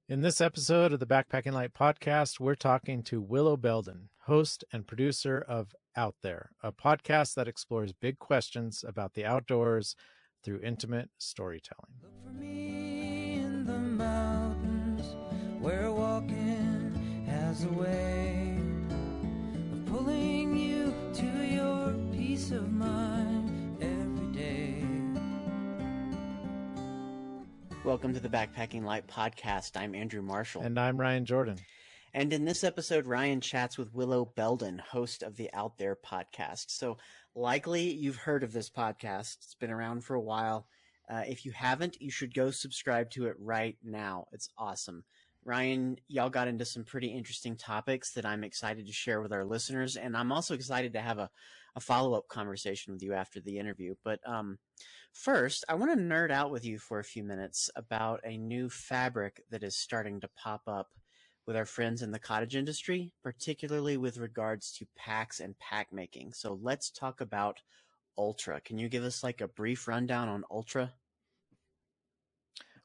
In this episode of the Backpacking Light podcast, we're talking to Willow Belden, host and producer of Out There, a podcast that explores big questions about the outdoors through intimate storytelling. Look for me in the mountains where walking has a way of pulling you to your peace of mind every day. Welcome to the Backpacking Light podcast. I'm Andrew Marshall. And I'm Ryan Jordan. And in this episode, Ryan chats with Willow Belden, host of the Out There podcast. So likely you've heard of this podcast. It's been around for a while. If you haven't, you should go subscribe to it right now. It's awesome. Ryan, y'all got into some pretty interesting topics that I'm excited to share with our listeners. And I'm also excited to have a follow-up conversation with you after the interview. But first, I want to nerd out with you for a few minutes about a new fabric that is starting to pop up with our friends in the cottage industry, particularly with regards to packs and pack making. So let's talk about Ultra. Can you give us like a brief rundown on Ultra?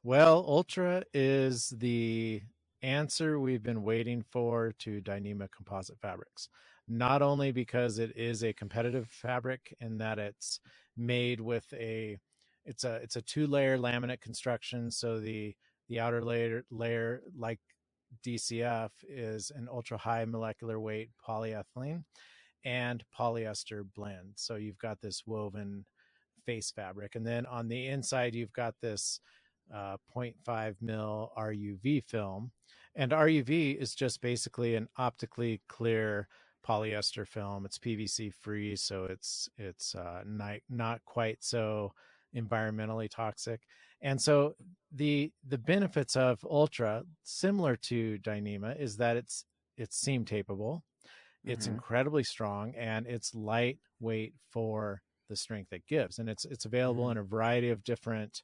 Well, Ultra is the answer we've been waiting for to Dyneema composite fabrics. Not only because it is a competitive fabric in that it's made with it's a two-layer laminate construction. So the outer layer like DCF is an ultra high molecular weight polyethylene and polyester blend. So you've got this woven face fabric, and then on the inside you've got this 0.5 mil RUV film, and RUV is just basically an optically clear polyester film. It's PVC free, so it's not quite so environmentally toxic. And so the benefits of Ultra, similar to Dyneema, is that it's seam tapeable, it's incredibly strong, and it's lightweight for the strength it gives. And it's available in a variety of different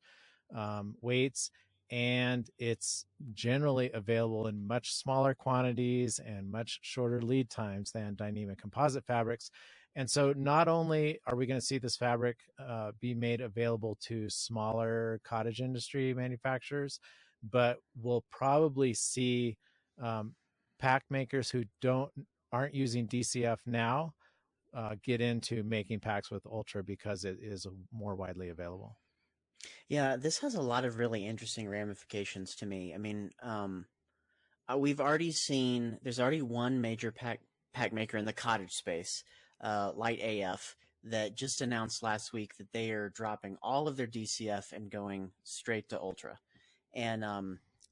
weights, and it's generally available in much smaller quantities and much shorter lead times than Dyneema composite fabrics. And so not only are we going to see this fabric be made available to smaller cottage industry manufacturers, but we'll probably see pack makers who aren't using DCF now get into making packs with Ultra because it is more widely available. Yeah, this has a lot of really interesting ramifications to me. I mean, we've already seen there's already one major pack maker in the cottage space, Light AF, that just announced last week that they are dropping all of their DCF and going straight to Ultra. And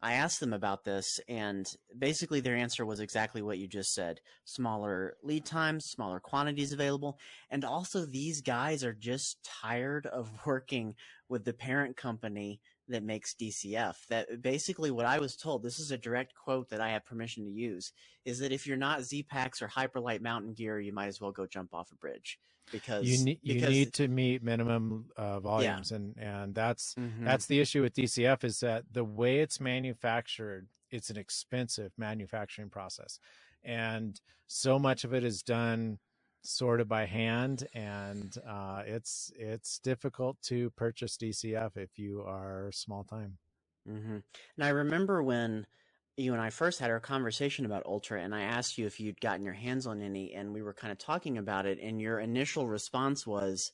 I asked them about this, and basically their answer was exactly what you just said. Smaller lead times, smaller quantities available, and also these guys are just tired of working with the parent company that makes DCF. That basically what I was told, this is a direct quote that I have permission to use, is that if you're not Z-Packs or Hyperlight mountain gear, you might as well go jump off a bridge. Because you need to meet minimum volumes, yeah. and that's the issue with DCF, is that the way it's manufactured, it's an expensive manufacturing process, and so much of it is done sort of by hand, and it's difficult to purchase DCF if you are small time. And I remember when you and I first had our conversation about Ultra, and I asked you if you'd gotten your hands on any, and we were kind of talking about it, and your initial response was,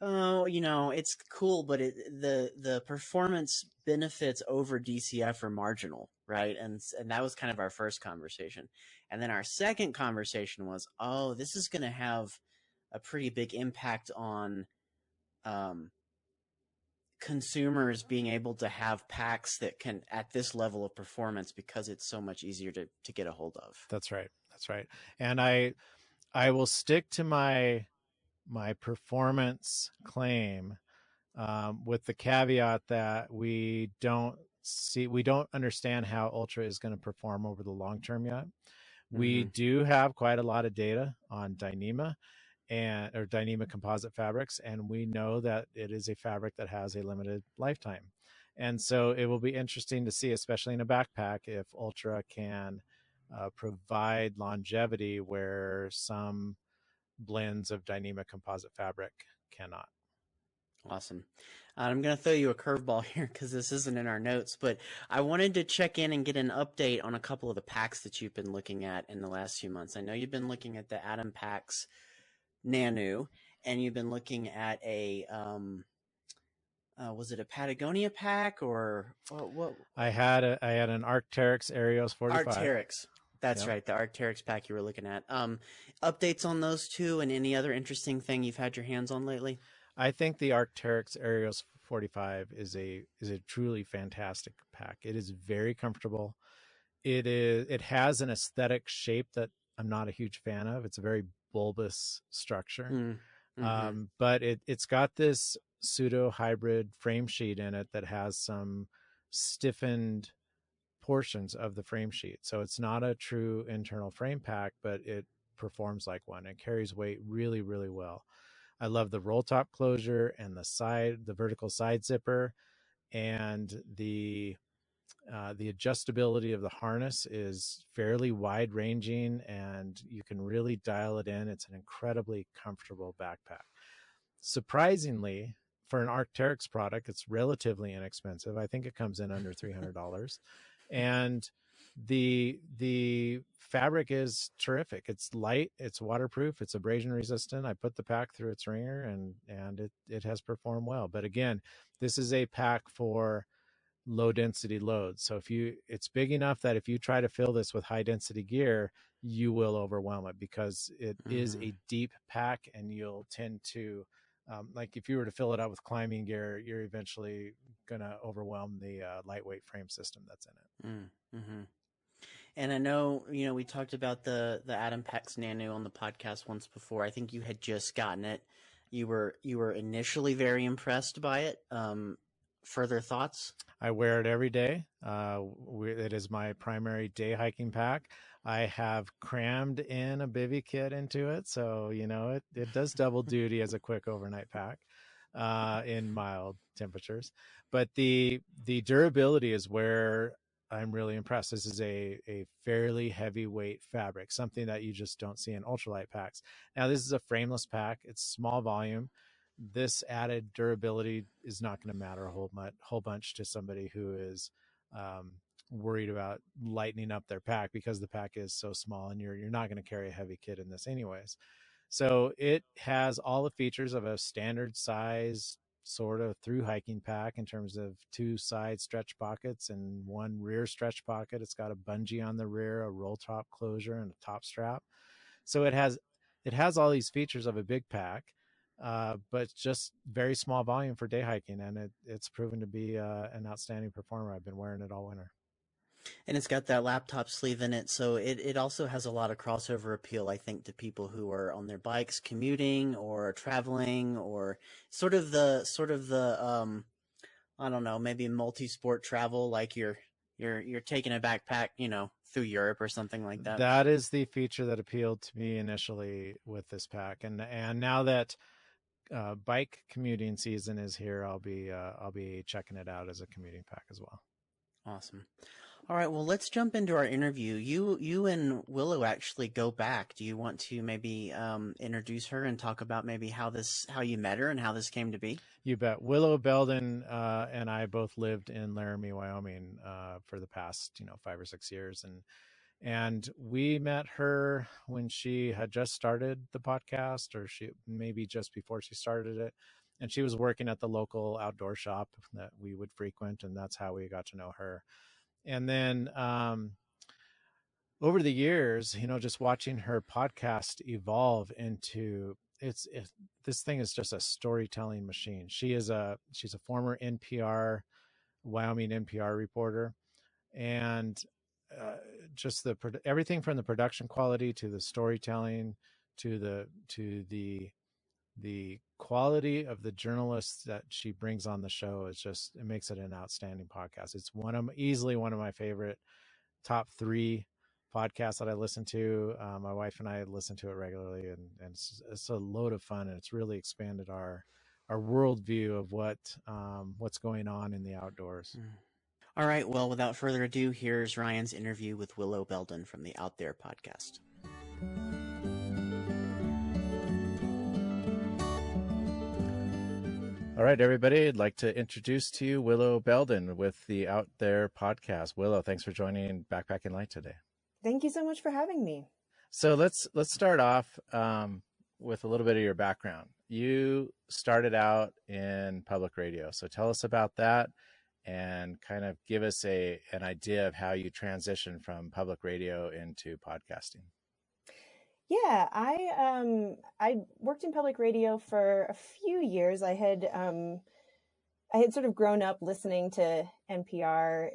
oh, it's cool, but the performance benefits over DCF are marginal, right? And that was kind of our first conversation. And then our second conversation was, oh, this is going to have a pretty big impact on consumers being able to have packs that can at this level of performance because it's so much easier to get a hold of. That's right. And I will stick to my performance claim with the caveat that we don't understand how Ultra is going to perform over the long term yet. We do have quite a lot of data on Dyneema or Dyneema composite fabrics, and we know that it is a fabric that has a limited lifetime. And so it will be interesting to see, especially in a backpack, if Ultra can provide longevity where some blends of Dyneema composite fabric cannot. Awesome. I'm going to throw you a curveball here because this isn't in our notes, but I wanted to check in and get an update on a couple of the packs that you've been looking at in the last few months. I know you've been looking at the Atom Packs Nanu, and you've been looking at a, was it a Patagonia pack or what? I had an Arc'teryx Aerios 45. Arc'teryx. That's right, the Arc'teryx pack you were looking at. Updates on those two and any other interesting thing you've had your hands on lately? I think the Arc'teryx Aerios 45 is a truly fantastic pack. It is very comfortable. It has an aesthetic shape that I'm not a huge fan of. It's a very bulbous structure. But it's got this pseudo hybrid frame sheet in it that has some stiffened portions of the frame sheet. So it's not a true internal frame pack, but it performs like one. It carries weight really, really well. I love the roll top closure and the vertical side zipper, and the adjustability of the harness is fairly wide ranging, and you can really dial it in. It's an incredibly comfortable backpack. Surprisingly, for an Arc'teryx product, it's relatively inexpensive. I think it comes in under $300. And the fabric is terrific. It's light, it's waterproof, it's abrasion resistant. I put the pack through its ringer, and it has performed well. But again, this is a pack for low density loads. So it's big enough that if you try to fill this with high density gear, you will overwhelm it, because it is a deep pack, and you'll tend to like if you were to fill it up with climbing gear, you're eventually going to overwhelm the lightweight frame system that's in it. And I know, we talked about the Atom Packs Nanu on the podcast once before. I think you had just gotten it. You were initially very impressed by it. Further thoughts? I wear it every day. It is my primary day hiking pack. I have crammed in a bivy kit into it, so it does double duty as a quick overnight pack in mild temperatures. But the durability is where I'm really impressed. This is a fairly heavyweight fabric, something that you just don't see in ultralight packs. Now, this is a frameless pack. It's small volume. This added durability is not going to matter a whole bunch to somebody who is worried about lightening up their pack, because the pack is so small, and you're not going to carry a heavy kit in this anyways. So it has all the features of a standard size sort of Thru-hiking pack in terms of 2 side stretch pockets and 1 rear stretch pocket. It's got a bungee on the rear, a roll top closure, and a top strap. So it has all these features of a big pack, but just very small volume for day hiking, and it's proven to be an outstanding performer. I've been wearing it all winter. And it's got that laptop sleeve in it, so it also has a lot of crossover appeal, I think, to people who are on their bikes commuting or traveling, or sort of the I don't know, maybe multi-sport travel, like you're taking a backpack, through Europe or something like that. That is the feature that appealed to me initially with this pack, and now that bike commuting season is here, I'll be checking it out as a commuting pack as well. Awesome. All right, well, let's jump into our interview. You and Willow actually go back. Do you want to maybe introduce her and talk about maybe how you met her and how this came to be? You bet. Willow, Belden, and I both lived in Laramie, Wyoming, for the past 5 or 6 years, and we met her when she had just started the podcast, or she maybe just before she started it, and she was working at the local outdoor shop that we would frequent, and that's how we got to know her. And then over the years, just watching her podcast evolve into this thing is just a storytelling machine. She's a former Wyoming NPR reporter, and just everything from the production quality to the storytelling to the quality of the journalists that she brings on the show it makes it an outstanding podcast. It's easily one of my favorite top 3 podcasts that I listen to. My wife and I listen to it regularly, and it's a load of fun, and it's really expanded our worldview of what's going on in the outdoors. All right, well, without further ado, here's Ryan's interview with Willow Belden from the Out There podcast. All right, everybody, I'd like to introduce to you Willow Belden with the Out There podcast. Willow, thanks for joining Backpacking Light today. Thank you so much for having me. So let's start off with a little bit of your background. You started out in public radio, so tell us about that and kind of give us an idea of how you transitioned from public radio into podcasting. Yeah, I worked in public radio for a few years. I had sort of grown up listening to NPR.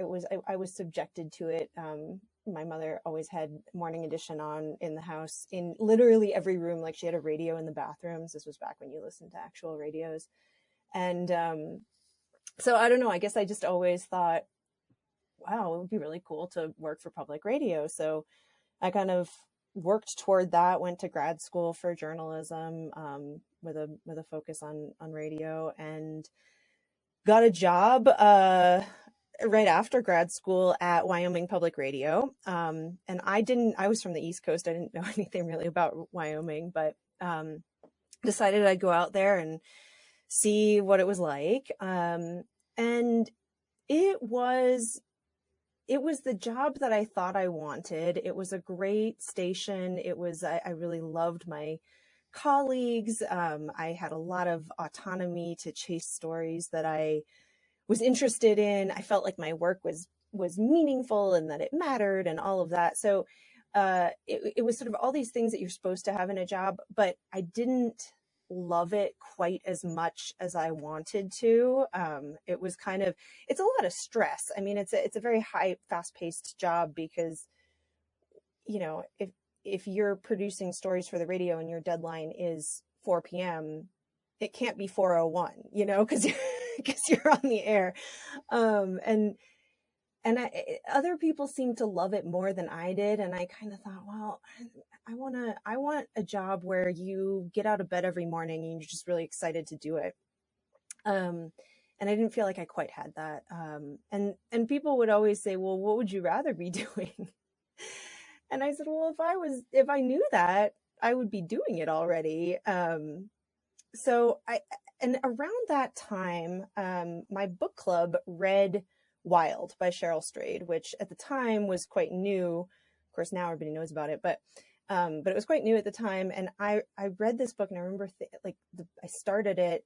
I was subjected to it. My mother always had Morning Edition on in the house, in literally every room. Like, she had a radio in the bathrooms. This was back when you listened to actual radios. And so I don't know, I guess I just always thought, wow, it would be really cool to work for public radio. So I kind of worked toward that, went to grad school for journalism with a focus on radio, and got a job right after grad school at Wyoming Public Radio. And I was from the East Coast. I didn't know anything really about Wyoming, but decided I'd go out there and see what it was like. And it was the job that I thought I wanted. It was a great station. I really loved my colleagues. I had a lot of autonomy to chase stories that I was interested in. I felt like my work was meaningful and that it mattered and all of that. So it was sort of all these things that you're supposed to have in a job, but I didn't love it quite as much as I wanted to. It was it's a lot of stress. I mean, it's a very high, fast-paced job because, you know, if you're producing stories for the radio and your deadline is 4 p.m., it can't be 4:01, you know, because you're on the air. Other people seemed to love it more than I did. And I kind of thought, well, I want a job where you get out of bed every morning and you're just really excited to do it. And I didn't feel like I quite had that. And people would always say, well, what would you rather be doing? And I said, well, if I knew that, I would be doing it already. And around that time, my book club read Wild by Cheryl Strayed, which at the time was quite new. Of course, now everybody knows about it, but it was quite new at the time. And I read this book, and I remember I started it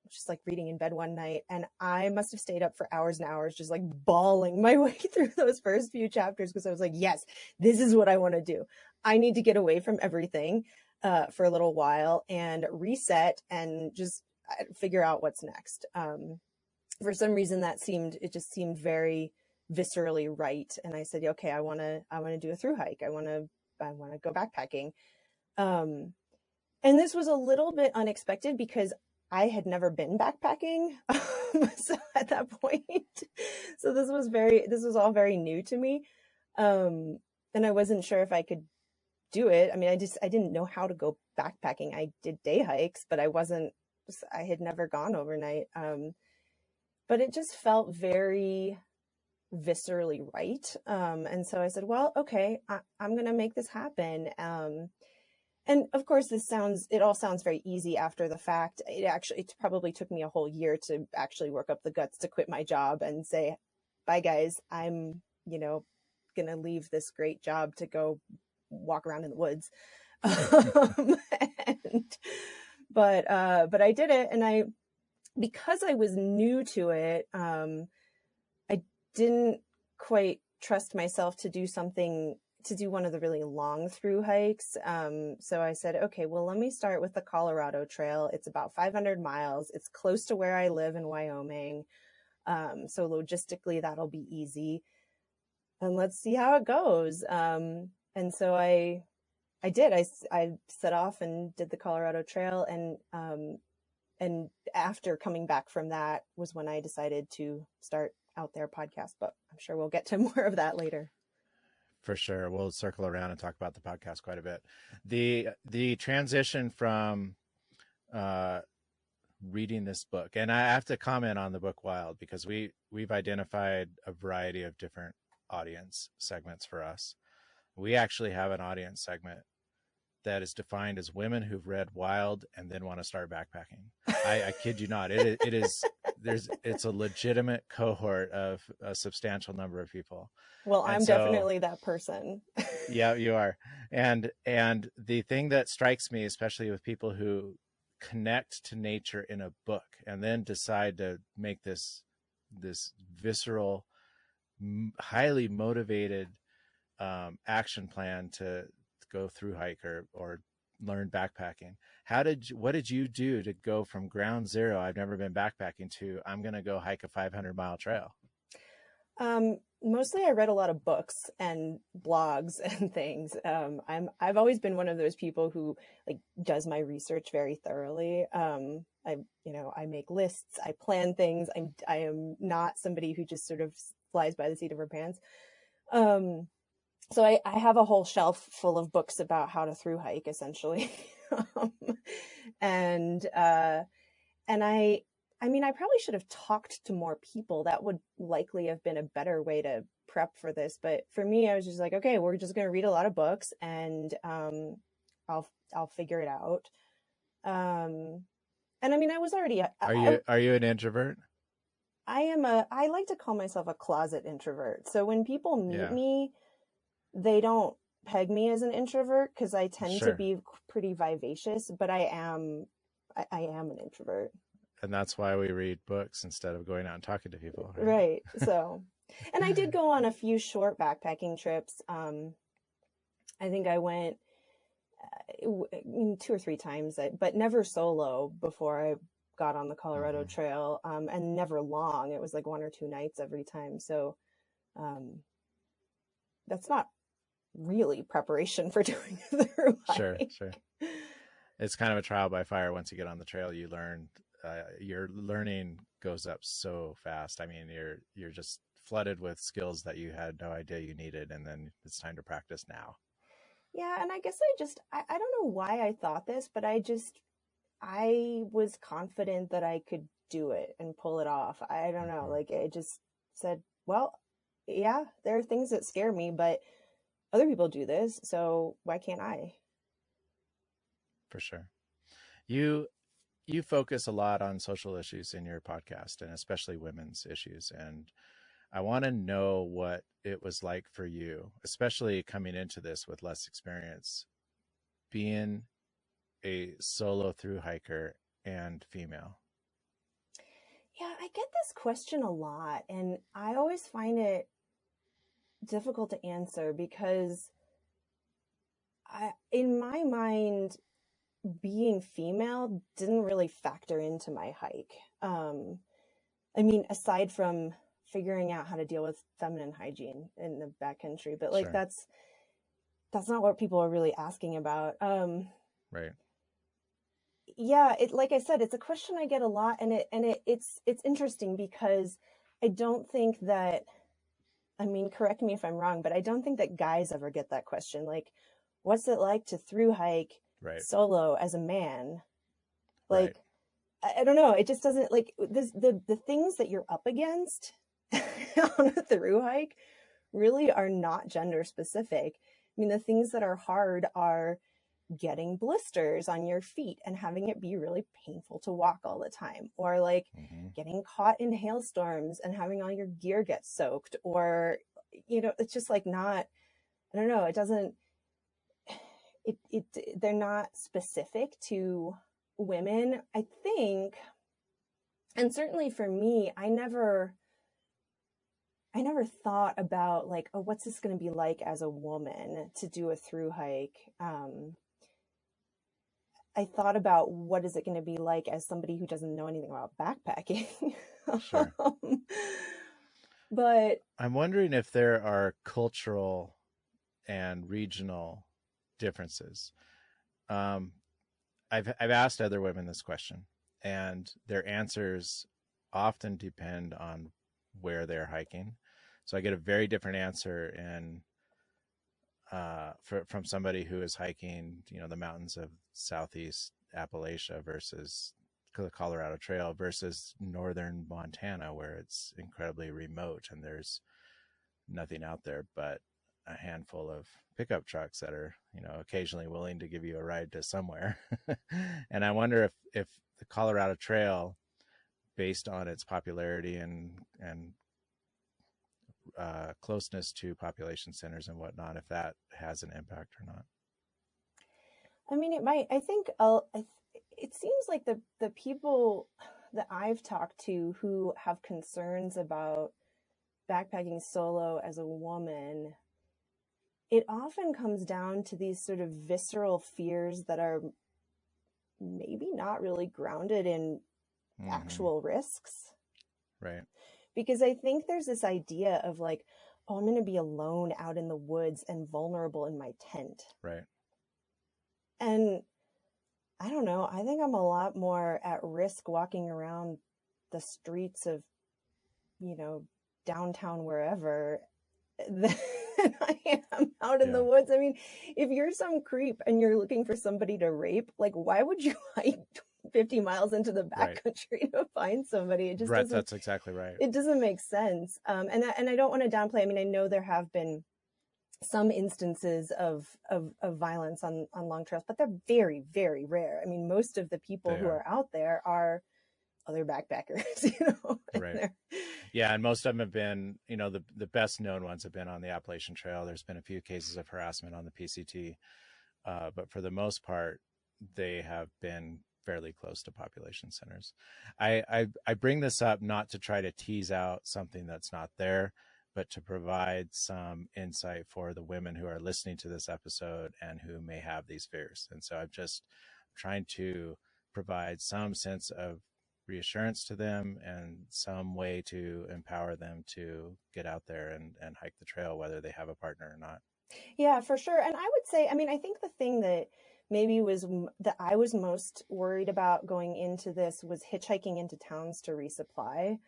just like reading in bed one night, and I must have stayed up for hours and hours, just like bawling my way through those first few chapters, because I was like, yes, this is what I want to do. I need to get away from everything for a little while and reset and just figure out what's next. For some reason it just seemed very viscerally right. And I said, okay, I want to do a through hike. I want to go backpacking. And this was a little bit unexpected because I had never been backpacking. So at that point, so this was all very new to me. And I wasn't sure if I could do it. I mean, I didn't know how to go backpacking. I did day hikes, but I had never gone overnight. But it just felt very viscerally right. And so I said, well, okay, I'm going to make this happen. And of course, it all sounds very easy after the fact. It probably took me a whole year to actually work up the guts to quit my job and say, bye guys, I'm, going to leave this great job to go walk around in the woods. But I did it. And because I was new to it, I didn't quite trust myself to do one of the really long through hikes. So I said, okay, well, let me start with the Colorado Trail. It's about 500 miles. It's close to where I live in Wyoming. So logistically, that'll be easy. And let's see how it goes. And so I did. I set off and did the Colorado Trail. And after coming back from that was when I decided to start Out There podcast, but I'm sure we'll get to more of that later. For sure. We'll circle around and talk about the podcast quite a bit. The transition from reading this book, and I have to comment on the book Wild, because we've identified a variety of different audience segments for us. We actually have an audience segment that is defined as women who've read Wild and then want to start backpacking. I kid you not. It's a legitimate cohort of a substantial number of people. Well, And I'm so, definitely that person. yeah, you are. And the thing that strikes me, especially with people who connect to nature in a book and then decide to make this visceral, highly motivated action plan to go through hike or learn backpacking. What did you do to go from ground zero, I've never been backpacking, to I'm going to go hike a 500-mile trail? Mostly I read a lot of books and blogs and things. I've always been one of those people who like does my research very thoroughly. I make lists, I plan things. I am not somebody who just sort of flies by the seat of her pants. So I have a whole shelf full of books about how to through hike, essentially. And I mean, I probably should have talked to more people. That would likely have been a better way to prep for this. But for me, I was just like, okay, we're just going to read a lot of books and I'll figure it out. And I mean, I was already. Are you an introvert? I like to call myself a closet introvert. So when people meet me, they don't peg me as an introvert because I tend to be pretty vivacious, but I am an introvert. And that's why we read books instead of going out and talking to people. Right. So, and I did go on a few short backpacking trips. I think I went 2 or 3 times, but never solo before I got on the Colorado Trail, and never long. It was like 1 or 2 nights every time. So, that's not really preparation for doing the through hike. Sure. It's kind of a trial by fire. Once you get on the trail, you learn. Your learning goes up so fast. I mean, you're just flooded with skills that you had no idea you needed, and then it's time to practice now. Yeah, and I guess I don't know why I thought this, but I was confident that I could do it and pull it off. I don't know, like I just said, well, yeah, there are things that scare me, but other people do this, so why can't I? For sure. You focus a lot on social issues in your podcast, and especially women's issues. And I want to know what it was like for you, especially coming into this with less experience, being a solo through hiker and female. Yeah, I get this question a lot, and I always find it difficult to answer because in my mind, being female didn't really factor into my hike. I mean, aside from figuring out how to deal with feminine hygiene in the backcountry, but like that's not what people are really asking about. Right. Yeah, like I said, it's a question I get a lot, and it's interesting because I don't think that, I mean, correct me if I'm wrong, but I don't think that guys ever get that question. Like, what's it like to through hike solo as a man? Like, I don't know. It just doesn't, like, the things that you're up against on a through hike really are not gender specific. I mean, the things that are hard are getting blisters on your feet and having it be really painful to walk all the time, or like getting caught in hailstorms and having all your gear get soaked, or, you know, it's just like not, I don't know. It doesn't, they're not specific to women, I think. And certainly for me, I never thought about like, oh, what's this going to be like as a woman to do a through hike? I thought about what is it going to be like as somebody who doesn't know anything about backpacking. Sure. But I'm wondering if there are cultural and regional differences. I've asked other women this question, and their answers often depend on where they're hiking. So I get a very different answer from somebody who is hiking, you know, the mountains of Southeast Appalachia versus the Colorado Trail versus northern Montana, where it's incredibly remote and there's nothing out there but a handful of pickup trucks that are, occasionally willing to give you a ride to somewhere. And I wonder if the Colorado Trail, based on its popularity and closeness to population centers and whatnot, if that has an impact or not. I mean, it might. I think it seems like the people that I've talked to who have concerns about backpacking solo as a woman, it often comes down to these sort of visceral fears that are maybe not really grounded in actual risks. Right. Because I think there's this idea of like, oh, I'm going to be alone out in the woods and vulnerable in my tent. Right. And I don't know, I think I'm a lot more at risk walking around the streets of, downtown wherever than I am out in the woods. I mean, if you're some creep and you're looking for somebody to rape, like, why would you hike 50 miles into the backcountry to find somebody? It just doesn't. That's exactly right. It doesn't make sense. And I don't want to downplay. I mean, I know there have been some instances of violence on long trails, but they're very, very rare. I mean, most of the people who are out there are other backpackers, Right. Yeah. And most of them have been, the best known ones have been on the Appalachian Trail. There's been a few cases of harassment on the PCT. But for the most part, they have been fairly close to population centers. I bring this up not to try to tease out something that's not there, but to provide some insight for the women who are listening to this episode and who may have these fears. And so I'm just trying to provide some sense of reassurance to them and some way to empower them to get out there and hike the trail, whether they have a partner or not. Yeah, for sure. And I would say, I mean, I think the thing that maybe that I was most worried about going into this was hitchhiking into towns to resupply.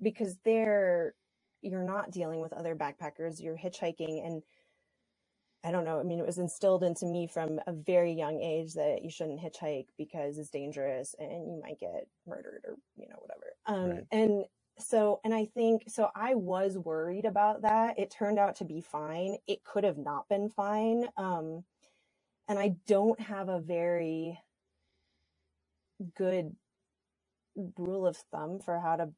Because you're not dealing with other backpackers, you're hitchhiking. And I don't know, I mean, it was instilled into me from a very young age that you shouldn't hitchhike because it's dangerous and you might get murdered or, whatever. Right. And I think, so I was worried about that. It turned out to be fine. It could have not been fine. And I don't have a very good rule of thumb for how to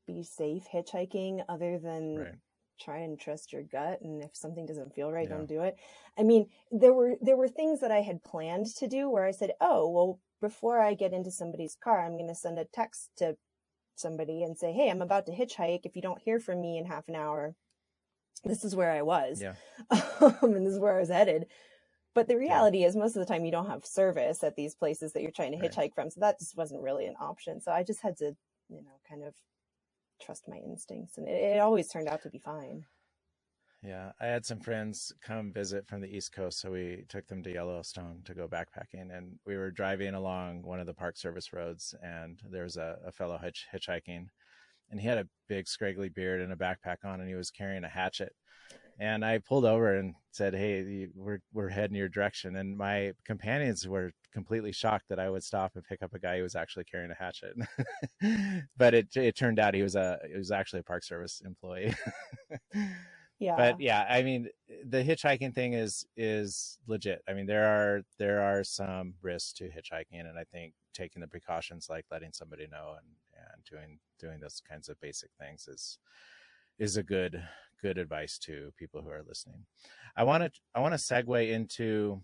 be safe hitchhiking other than try and trust your gut. And if something doesn't feel right, don't do it. I mean, there were things that I had planned to do where I said, oh, well, before I get into somebody's car, I'm going to send a text to somebody and say, hey, I'm about to hitchhike. If you don't hear from me in half an hour, this is where I was. And this is where I was headed. But the reality is most of the time you don't have service at these places that you're trying to hitchhike from. So that just wasn't really an option. So I just had to, kind of trust my instincts, and it always turned out to be fine. Yeah, I had some friends come visit from the East Coast, so we took them to Yellowstone to go backpacking, and we were driving along one of the Park Service roads, and there was a fellow hitchhiking, and he had a big scraggly beard and a backpack on, and he was carrying a hatchet. And I pulled over and said, hey, we're heading your direction. And my companions were completely shocked that I would stop and pick up a guy who was actually carrying a hatchet. But it turned out he was actually a Park Service employee. Yeah. But yeah, I mean, the hitchhiking thing is legit. I mean, there are some risks to hitchhiking, and I think taking the precautions like letting somebody know and doing those kinds of basic things is a good advice to people who are listening. I want to segue into,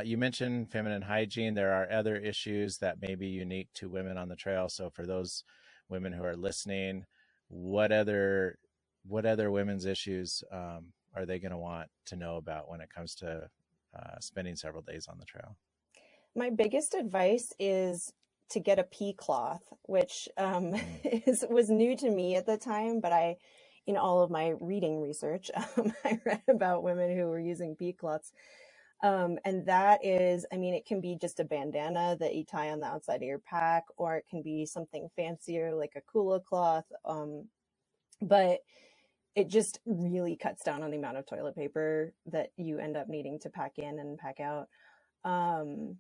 you mentioned feminine hygiene. There are other issues that may be unique to women on the trail. So for those women who are listening, what other women's issues are they going to want to know about when it comes to spending several days on the trail? My biggest advice is to get a pee cloth, which was new to me at the time, but in all of my reading research, I read about women who were using pee cloths. And that is, I mean, it can be just a bandana that you tie on the outside of your pack, or it can be something fancier like a kula cloth. But it just really cuts down on the amount of toilet paper that you end up needing to pack in and pack out. So,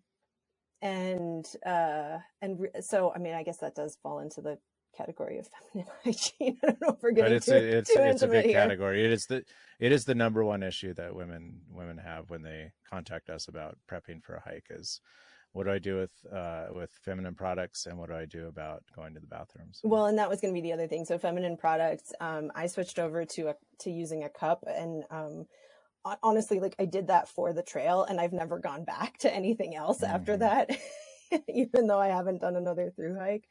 I mean, I guess that does fall into the category of feminine hygiene. I don't know if we're But getting it's too a intimate big here. category. It is the number one issue that women have when they contact us about prepping for a hike is, what do I do with feminine products, and what do I do about going to the bathroom? So. Well, and that was going to be the other thing. So feminine products, I switched over to using a cup, and honestly, like I did that for the trail, and I've never gone back to anything else after that, even though I haven't done another through hike.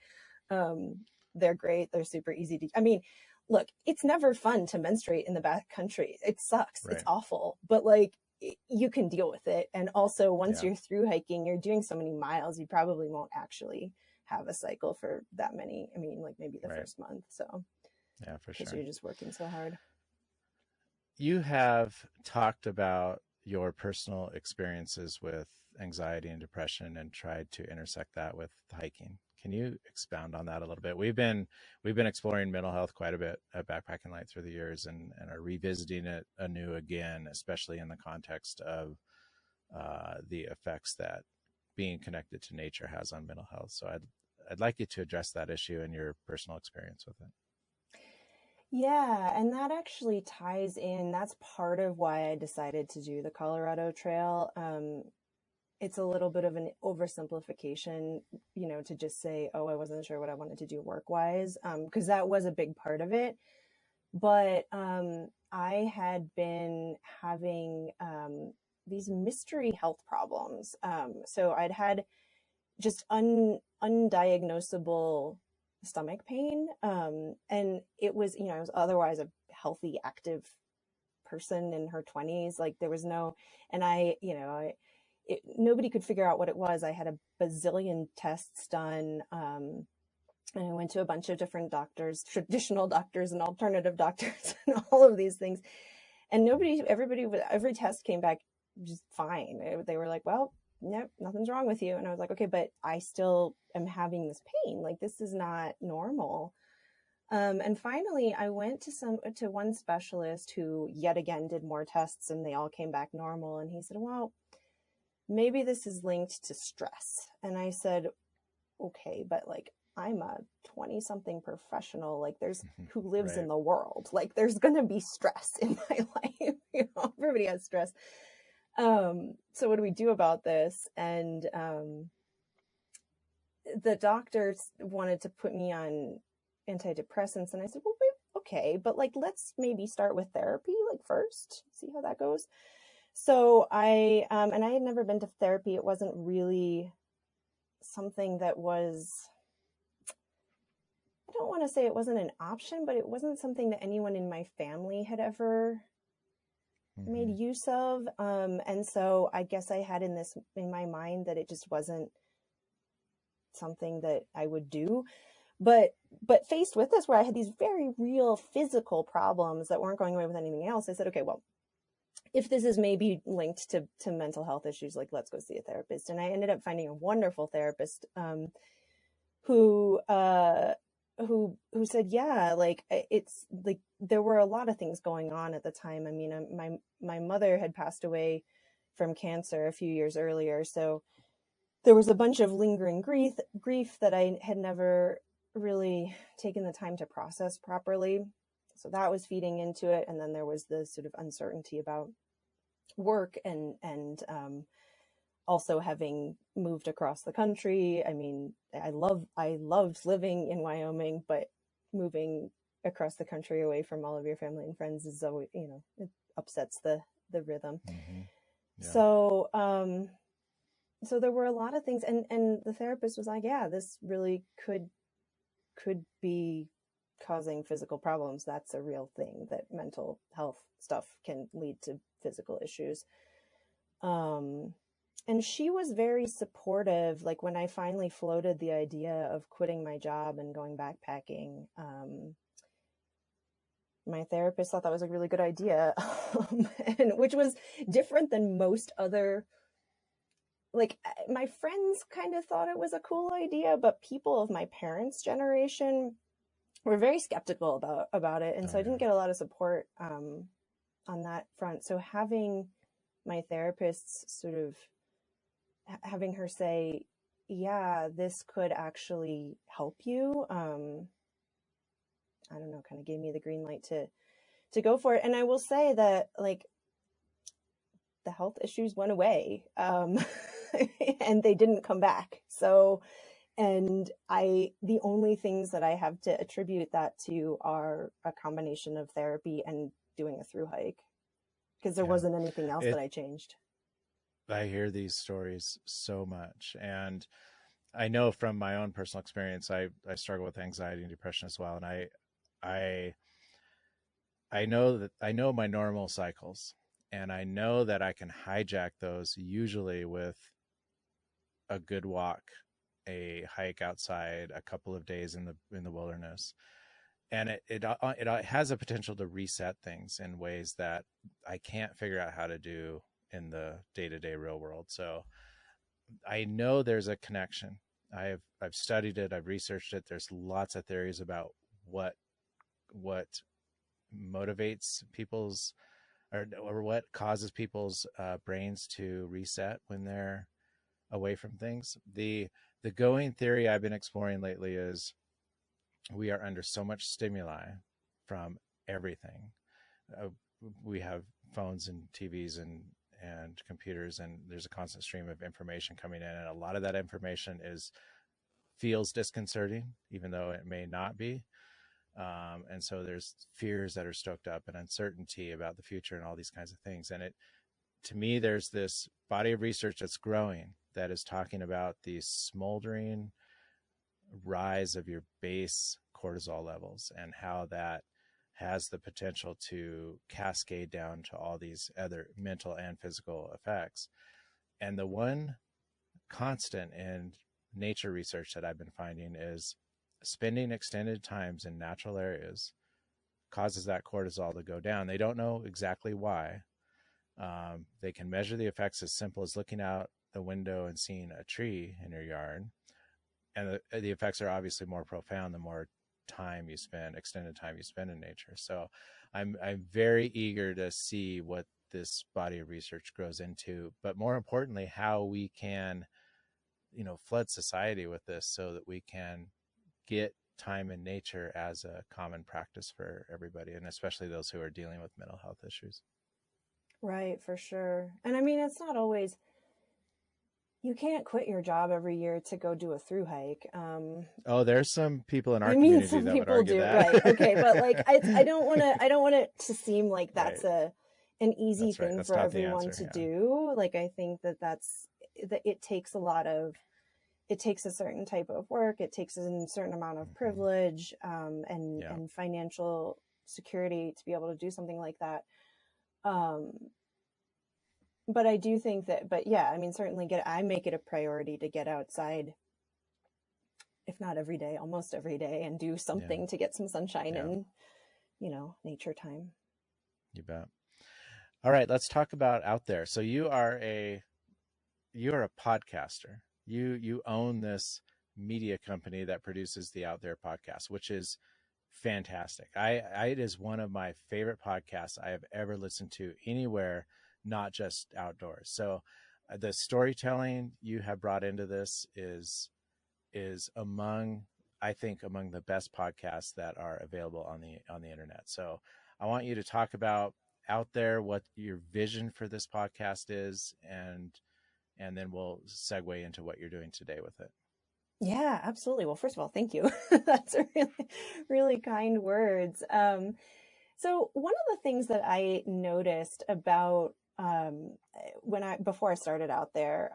They're great. They're super easy to, I mean, look, it's never fun to menstruate in the backcountry. It sucks. Right. It's awful, but like you can deal with it. And also once you're through hiking, you're doing so many miles, you probably won't actually have a cycle for that many. I mean, like maybe the first month. So yeah, for sure. Because you're just working so hard. You have talked about your personal experiences with anxiety and depression and tried to intersect that with hiking. Can you expound on that a little bit? We've been exploring mental health quite a bit at Backpacking Light through the years, and are revisiting it anew again, especially in the context of the effects that being connected to nature has on mental health. So I'd like you to address that issue and your personal experience with it. Yeah, and that actually ties in. That's part of why I decided to do the Colorado Trail. It's a little bit of an oversimplification, you know, to just say, oh, I wasn't sure what I wanted to do work-wise, because that was a big part of it. But I had been having these mystery health problems. So I'd had just undiagnosable stomach pain. And it was, you know, I was otherwise a healthy, active person in her 20s. Like there was no, and nobody could figure out what it was. I had a bazillion tests done. And I went to a bunch of different doctors, traditional doctors and alternative doctors and all of these things. And every test came back just fine. They were like, well, nope, nothing's wrong with you. And I was like, okay, but I still am having this pain. Like this is not normal. And finally I went to one specialist who yet again did more tests and they all came back normal. And he said, well, maybe this is linked to stress. And I said, okay, but like, I'm a 20-something professional, like there's who lives in the world. Like there's going to be stress in my life. You know, everybody has stress. So what do we do about this? And, the doctors wanted to put me on antidepressants. And I said, well, wait, okay, but like, let's maybe start with therapy, like first, see how that goes. So and I had never been to therapy. It wasn't really something that was, I don't want to say it wasn't an option, but it wasn't something that anyone in my family had ever made use of. And so I guess I had in my mind that it just wasn't something that I would do. But faced with this, where I had these very real physical problems that weren't going away with anything else, I said, okay, well, if this is maybe linked to mental health issues, like let's go see a therapist. And I ended up finding a wonderful therapist, who said, yeah, like it's like there were a lot of things going on at the time. I mean, my mother had passed away from cancer a few years earlier, so there was a bunch of lingering grief that I had never really taken the time to process properly. So that was feeding into it. And then there was the sort of uncertainty about work and also having moved across the country. I mean, I loved living in Wyoming, but moving across the country away from all of your family and friends is always, you know, it upsets the rhythm. Yeah. So there were a lot of things, and the therapist was like, yeah, this really could be causing physical problems. That's a real thing, that mental health stuff can lead to physical issues. And she was very supportive. Like when I finally floated the idea of quitting my job and going backpacking, my therapist thought that was a really good idea, and which was different than most other, like my friends kind of thought it was a cool idea, but people of my parents' generation were very skeptical about it. And so I didn't get a lot of support on that front. So having my therapist sort of having her say, yeah, this could actually help you. I don't know, kind of gave me the green light to go for it. And I will say that like the health issues went away, and they didn't come back. So, and the only things that I have to attribute that to are a combination of therapy and doing a through hike, because there wasn't anything else that I changed. I hear these stories so much. And I know from my own personal experience, I struggle with anxiety and depression as well. And I know my normal cycles, and I know that I can hijack those usually with a good walk, a hike outside, a couple of days in the wilderness. And it has a potential to reset things in ways that I can't figure out how to do in the day-to-day real world. So I know there's a connection. I've studied it. I've researched it. There's lots of theories about what motivates people's or what causes people's brains to reset when they're away from things. The going theory I've been exploring lately is we are under so much stimuli from everything. We have phones and TVs and computers, and there's a constant stream of information coming in, and a lot of that information feels disconcerting, even though it may not be. And so there's fears that are stoked up and uncertainty about the future and all these kinds of things. And to me, there's this body of research that's growing that is talking about the smoldering rise of your base cortisol levels and how that has the potential to cascade down to all these other mental and physical effects. And the one constant in nature research that I've been finding is spending extended times in natural areas causes that cortisol to go down. They don't know exactly why. They can measure the effects as simple as looking out the window and seeing a tree in your yard. And the effects are obviously more profound the more extended time you spend in nature. So I'm very eager to see what this body of research grows into, but more importantly, how we can, flood society with this so that we can get time in nature as a common practice for everybody, and especially those who are dealing with mental health issues. Right, for sure. And I mean, it's not always, you can't quit your job every year to go do a through hike. There's some people in our community some that people would argue do, that. right? Okay, but like, I don't want it to seem like that's right. an easy That's right. thing That's for not the everyone answer, to do. Like, I think that it takes it takes a certain type of work. It takes a certain amount of privilege, and financial security to be able to do something like that. But I do think that, I mean, certainly I make it a priority to get outside, if not every day, almost every day, and do something to get some sunshine and, nature time. You bet. All right, let's talk about out there. So you're a podcaster. You own this media company that produces the Out There podcast, which is fantastic. It is one of my favorite podcasts I have ever listened to anywhere, not just outdoors. So the storytelling you have brought into this is among the best podcasts that are available on the internet. So I want you to talk about Out There, what your vision for this podcast is, and then we'll segue into what you're doing today with it. Yeah, absolutely. Well, first of all, thank you. That's a really, really kind words. So one of the things that I noticed about before I started Out There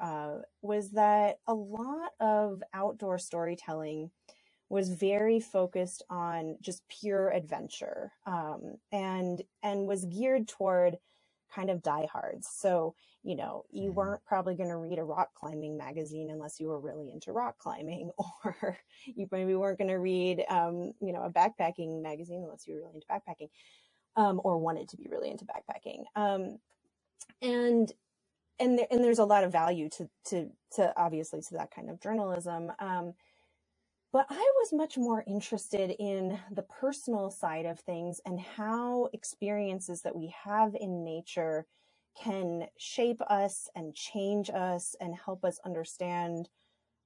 was that a lot of outdoor storytelling was very focused on just pure adventure, and was geared toward kind of diehards. So, you weren't probably going to read a rock climbing magazine unless you were really into rock climbing, or you maybe weren't going to read, a backpacking magazine unless you were really into backpacking, or wanted to be really into backpacking. And there's a lot of value to obviously to that kind of journalism. But I was much more interested in the personal side of things and how experiences that we have in nature can shape us and change us and help us understand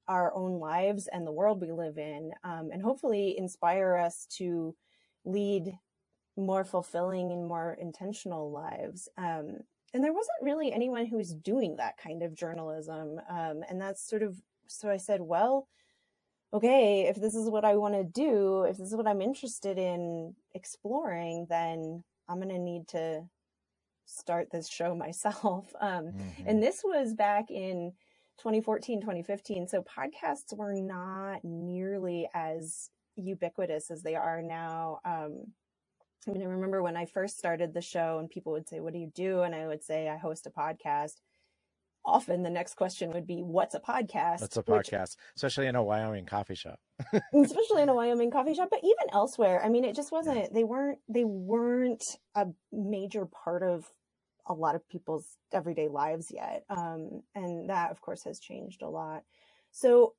our own lives and the world we live in, and hopefully inspire us to lead more fulfilling and more intentional lives. And there wasn't really anyone who was doing that kind of journalism. And that's sort of, so I said, well, okay, if this is what I want to do, if this is what I'm interested in exploring, then I'm going to need to start this show myself. And this was back in 2014, 2015. So podcasts were not nearly as ubiquitous as they are now. I mean, I remember when I first started the show and people would say, what do you do? And I would say, I host a podcast. Often the next question would be, what's a podcast? What's a podcast? Especially in a Wyoming coffee shop. Especially in a Wyoming coffee shop, but even elsewhere. I mean, it just wasn't, they weren't a major part of a lot of people's everyday lives yet. And that of course has changed a lot. So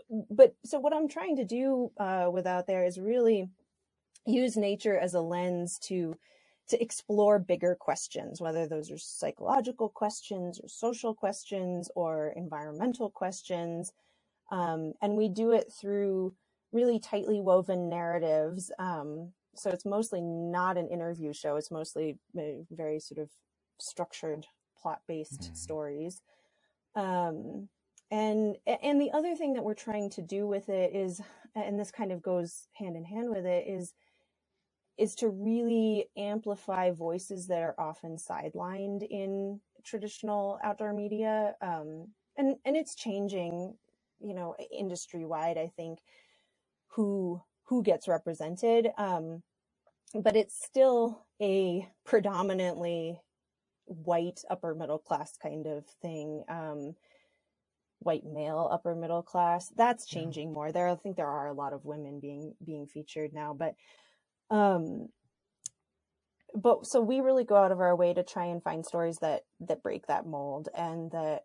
what I'm trying to do with Out There is really use nature as a lens to explore bigger questions, whether those are psychological questions or social questions or environmental questions. And we do it through really tightly woven narratives. So it's mostly not an interview show. It's mostly very sort of structured, plot-based stories. And the other thing that we're trying to do with it is, and this kind of goes hand in hand with it, is to really amplify voices that are often sidelined in traditional outdoor media. And it's changing, you know, industry-wide, I think, who gets represented. But it's still a predominantly white upper middle class kind of thing. White male upper middle class. That's changing more. I think there are a lot of women being featured now, but so we really go out of our way to try and find stories that break that mold and that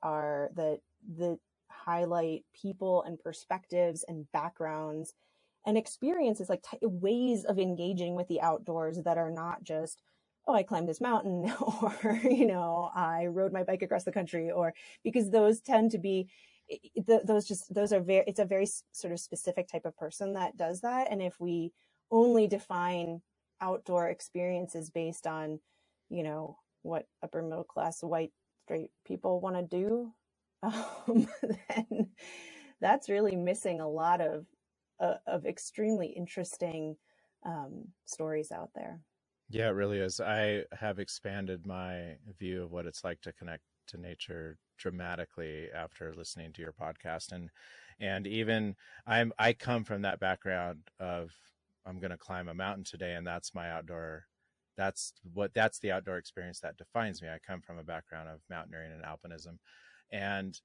highlight people and perspectives and backgrounds and experiences, like ways of engaging with the outdoors that are not just, oh, I climbed this mountain, or, you know, I rode my bike across the country, or, because those tend to be, it's a very sort of specific type of person that does that. And if we only define outdoor experiences based on, you know, what upper middle class white straight people want to do, then that's really missing a lot of extremely interesting stories out there. Yeah, it really is. I have expanded my view of what it's like to connect to nature dramatically after listening to your podcast. And even I come from that background of, I'm going to climb a mountain today, and that's my outdoor, that's the outdoor experience that defines me. I come from a background of mountaineering and alpinism. And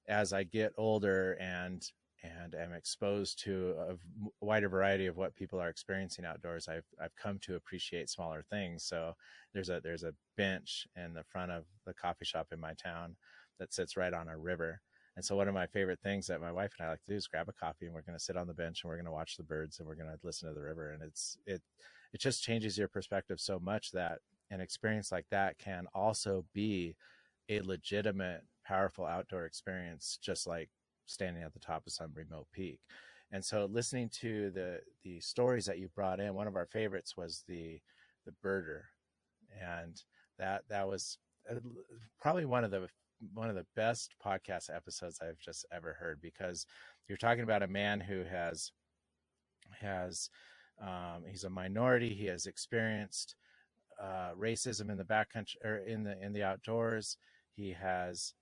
as I get older and am exposed to a wider variety of what people are experiencing outdoors, I've come to appreciate smaller things. So there's a bench in the front of the coffee shop in my town that sits right on a river. And so one of my favorite things that my wife and I like to do is grab a coffee, and we're going to sit on the bench and we're going to watch the birds and we're going to listen to the river. And it just changes your perspective so much that an experience like that can also be a legitimate, powerful outdoor experience, just like standing at the top of some remote peak. And so listening to the stories that you brought in, one of our favorites was the birder. And that was probably one of the best podcast episodes I've just ever heard, because you're talking about a man who has he's a minority. He has experienced racism in the backcountry, or in the outdoors. He has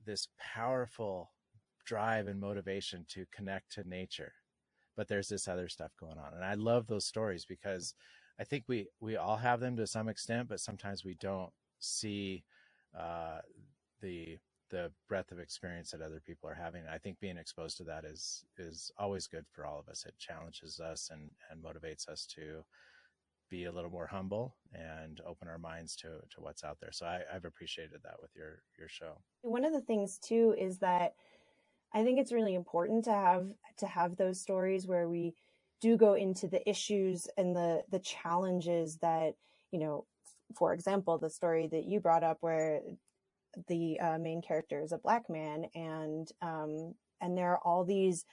this powerful drive and motivation to connect to nature, but there's this other stuff going on. And I love those stories because I think we all have them to some extent, but sometimes we don't see the breadth of experience that other people are having. I think being exposed to that is always good for all of us. It challenges us and motivates us to be a little more humble and open our minds to what's out there. So I've appreciated that with your show. One of the things too is that I think it's really important to have those stories where we do go into the issues and the challenges that, you know, for example, the story that you brought up where the main character is a Black man, and there are all these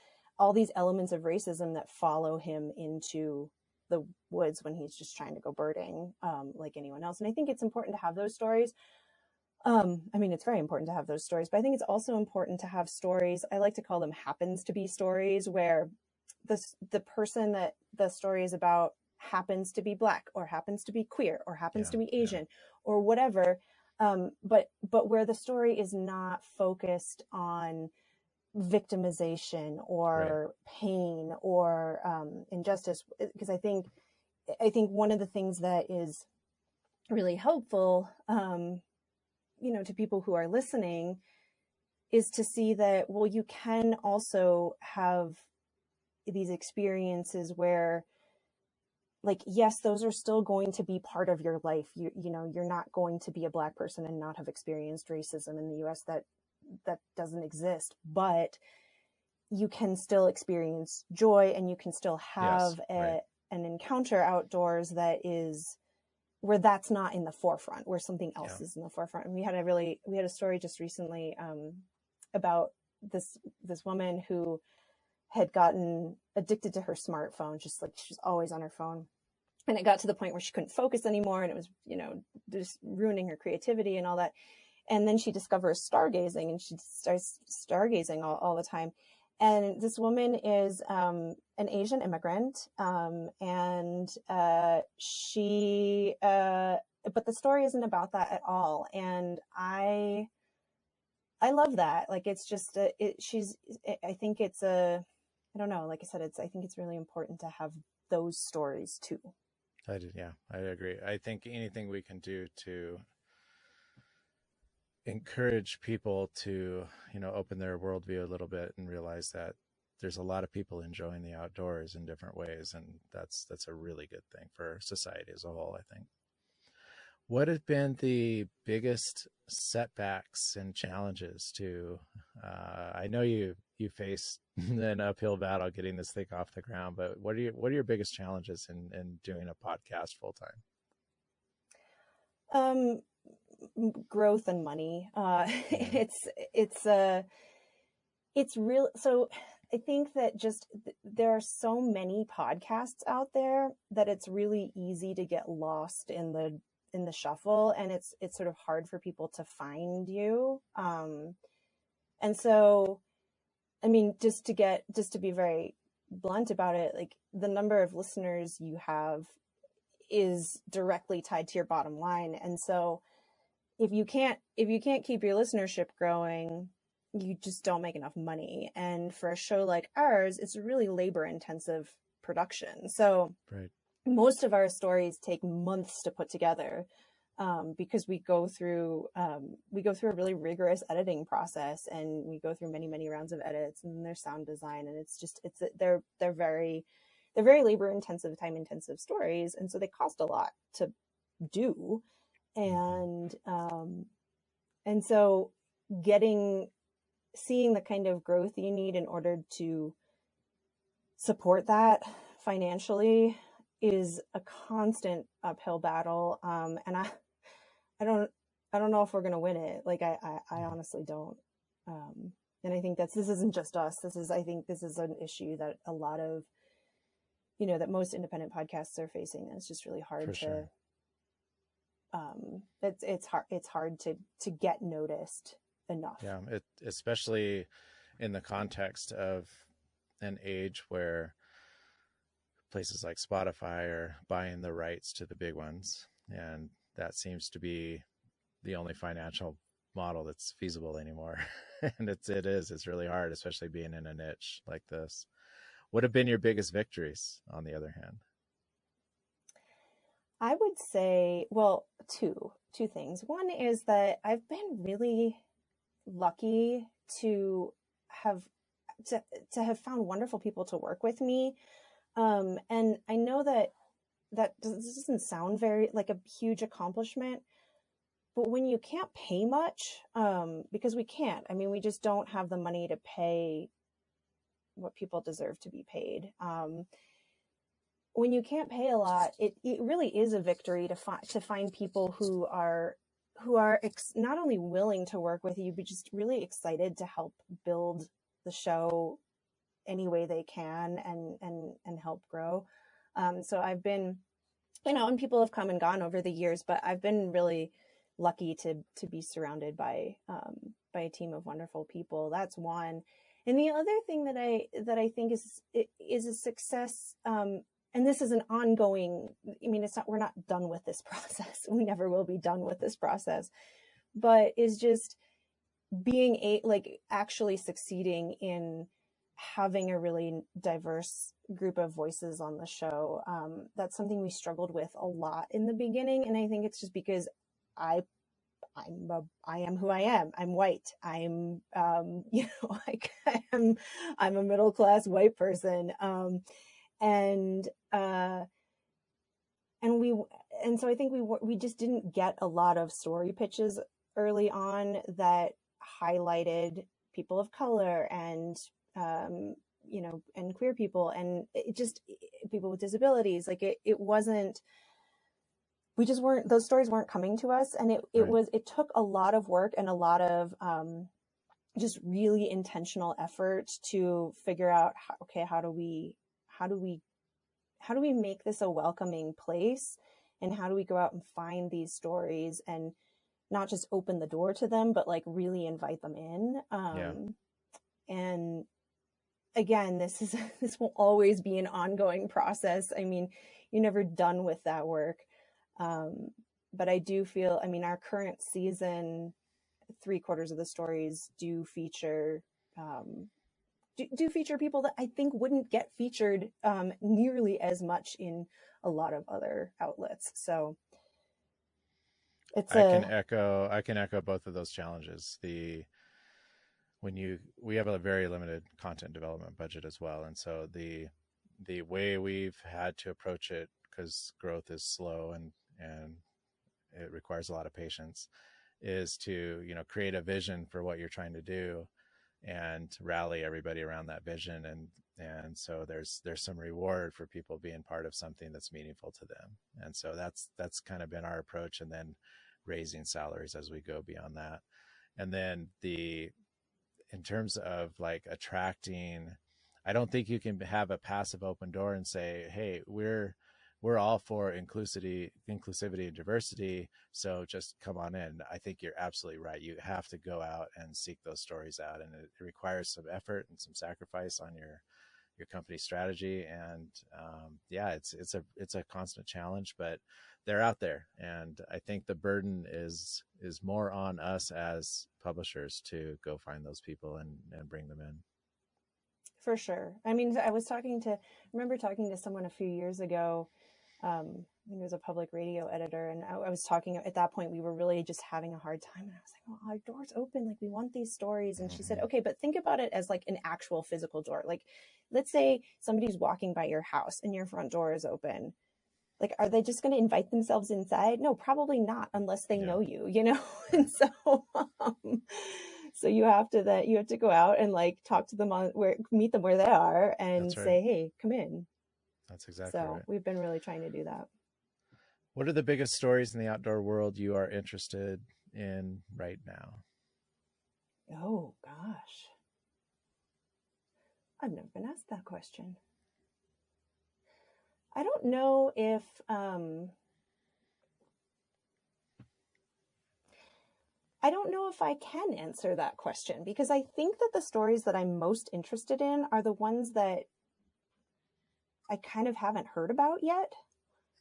elements of racism that follow him into the woods when he's just trying to go birding, like anyone else. And I think it's important to have those stories. I mean, it's very important to have those stories, but I think it's also important to have stories. I like to call them happens to be stories, where the person that the story is about happens to be Black, or happens to be queer, or happens to be Asian, or whatever. But where the story is not focused on victimization or pain or injustice. Because I think one of the things that is really helpful, to people who are listening, is to see that, well, you can also have these experiences where, like, yes, those are still going to be part of your life. You're not going to be a Black person and not have experienced racism in the US. That doesn't exist, but you can still experience joy, and you can still have an encounter outdoors that is where that's not in the forefront, where something else is in the forefront. And we had a story just recently about this woman who had gotten addicted to her smartphone, just like she's always on her phone. And it got to the point where she couldn't focus anymore, and it was, just ruining her creativity and all that. And then she discovers stargazing, and she starts stargazing all the time. And this woman is an Asian immigrant, and she, but the story isn't about that at all. And I love that. Like, it's just, I think it's I don't know, like I said, I think it's really important to have those stories too. I agree. I think anything we can do to encourage people to, open their worldview a little bit and realize that there's a lot of people enjoying the outdoors in different ways. And that's a really good thing for society as a whole, I think. What have been the biggest setbacks and challenges to, I know you faced an uphill battle getting this thing off the ground, but what are your biggest challenges in doing a podcast full time? Growth and money. It's real. So I think that just there are so many podcasts out there that it's really easy to get lost in the shuffle, and it's sort of hard for people to find you. And so, I mean, just to be very blunt about it, like, the number of listeners you have is directly tied to your bottom line. And so if you can't keep your listenership growing, you just don't make enough money. And for a show like ours, it's a really labor intensive production. So most of our stories take months to put together, because we go through a really rigorous editing process, and we go through many rounds of edits, and there's sound design, and they're very labor intensive, time intensive stories, and so they cost a lot to do. And so seeing the kind of growth you need in order to support that financially is a constant uphill battle. And I don't know if we're going to win it. Like, I honestly don't. And I think this isn't just us. I think this is an issue that a lot of, that most independent podcasts are facing. It's just really hard to, it's hard to get noticed enough. Yeah. Especially in the context of an age where places like Spotify are buying the rights to the big ones. And that seems to be the only financial model that's feasible anymore. And it's really hard, especially being in a niche like this. What have been your biggest victories, on the other hand? I would say, well, two things. One is that I've been really lucky to have found wonderful people to work with me. And I know that doesn't sound very like a huge accomplishment, but when you can't pay much, because we can't, I mean, we just don't have the money to pay what people deserve to be paid. When you can't pay a lot, it really is a victory to find people who are not only willing to work with you, but just really excited to help build the show any way they can and help grow. So I've been, and people have come and gone over the years, but I've been really lucky to be surrounded by a team of wonderful people. That's one. And the other thing that I think is a success, and this is an ongoing, we're not done with this process. We never will be done with this process, but is just being actually succeeding in having a really diverse group of voices on the show. That's something we struggled with a lot in the beginning. And I think it's just because I am who I am. I'm white. I'm, I'm a middle-class white person. And so I think we just didn't get a lot of story pitches early on that highlighted people of color and, and queer people, and it just people with disabilities. Like it wasn't, we just weren't, those stories weren't coming to us. And it took a lot of work and a lot of, just really intentional effort to figure out, how do we make this a welcoming place, and how do we go out and find these stories and not just open the door to them, but like really invite them in. And again, this will always be an ongoing process. I mean, you're never done with that work. But I do feel, our current season, 3/4 of the stories do feature people that I think wouldn't get featured nearly as much in a lot of other outlets. So I can echo both of those challenges. We have a very limited content development budget as well, and so the way we've had to approach it, because growth is slow and it requires a lot of patience, is to create a vision for what you're trying to do and rally everybody around that vision, and so there's some reward for people being part of something that's meaningful to them. And so that's kind of been our approach, and then raising salaries as we go beyond that. And then in terms of like attracting, I don't think you can have a passive open door and say, hey, we're all for inclusivity and diversity, so just come on in. I think you're absolutely right. You have to go out and seek those stories out, and it requires some effort and some sacrifice on your company strategy. And it's a constant challenge, but they're out there. And I think the burden is more on us as publishers to go find those people and bring them in. For sure. I remember talking to someone a few years ago. I think it was a public radio editor, and I was talking at that point, we were really just having a hard time. And I was like, well, our door's open. Like, we want these stories. And she said, okay, but think about it as like an actual physical door. Like, let's say somebody's walking by your house and your front door is open. Like, are they just going to invite themselves inside? No, probably not, unless they know you, And so, so you have to go out and like talk to them meet them where they are and say, hey, come in. That's exactly right. So we've been really trying to do that. What are the biggest stories in the outdoor world you are interested in right now? Oh, gosh. I've never been asked that question. I don't know if I can answer that question, because I think that the stories that I'm most interested in are the ones that I kind of haven't heard about yet.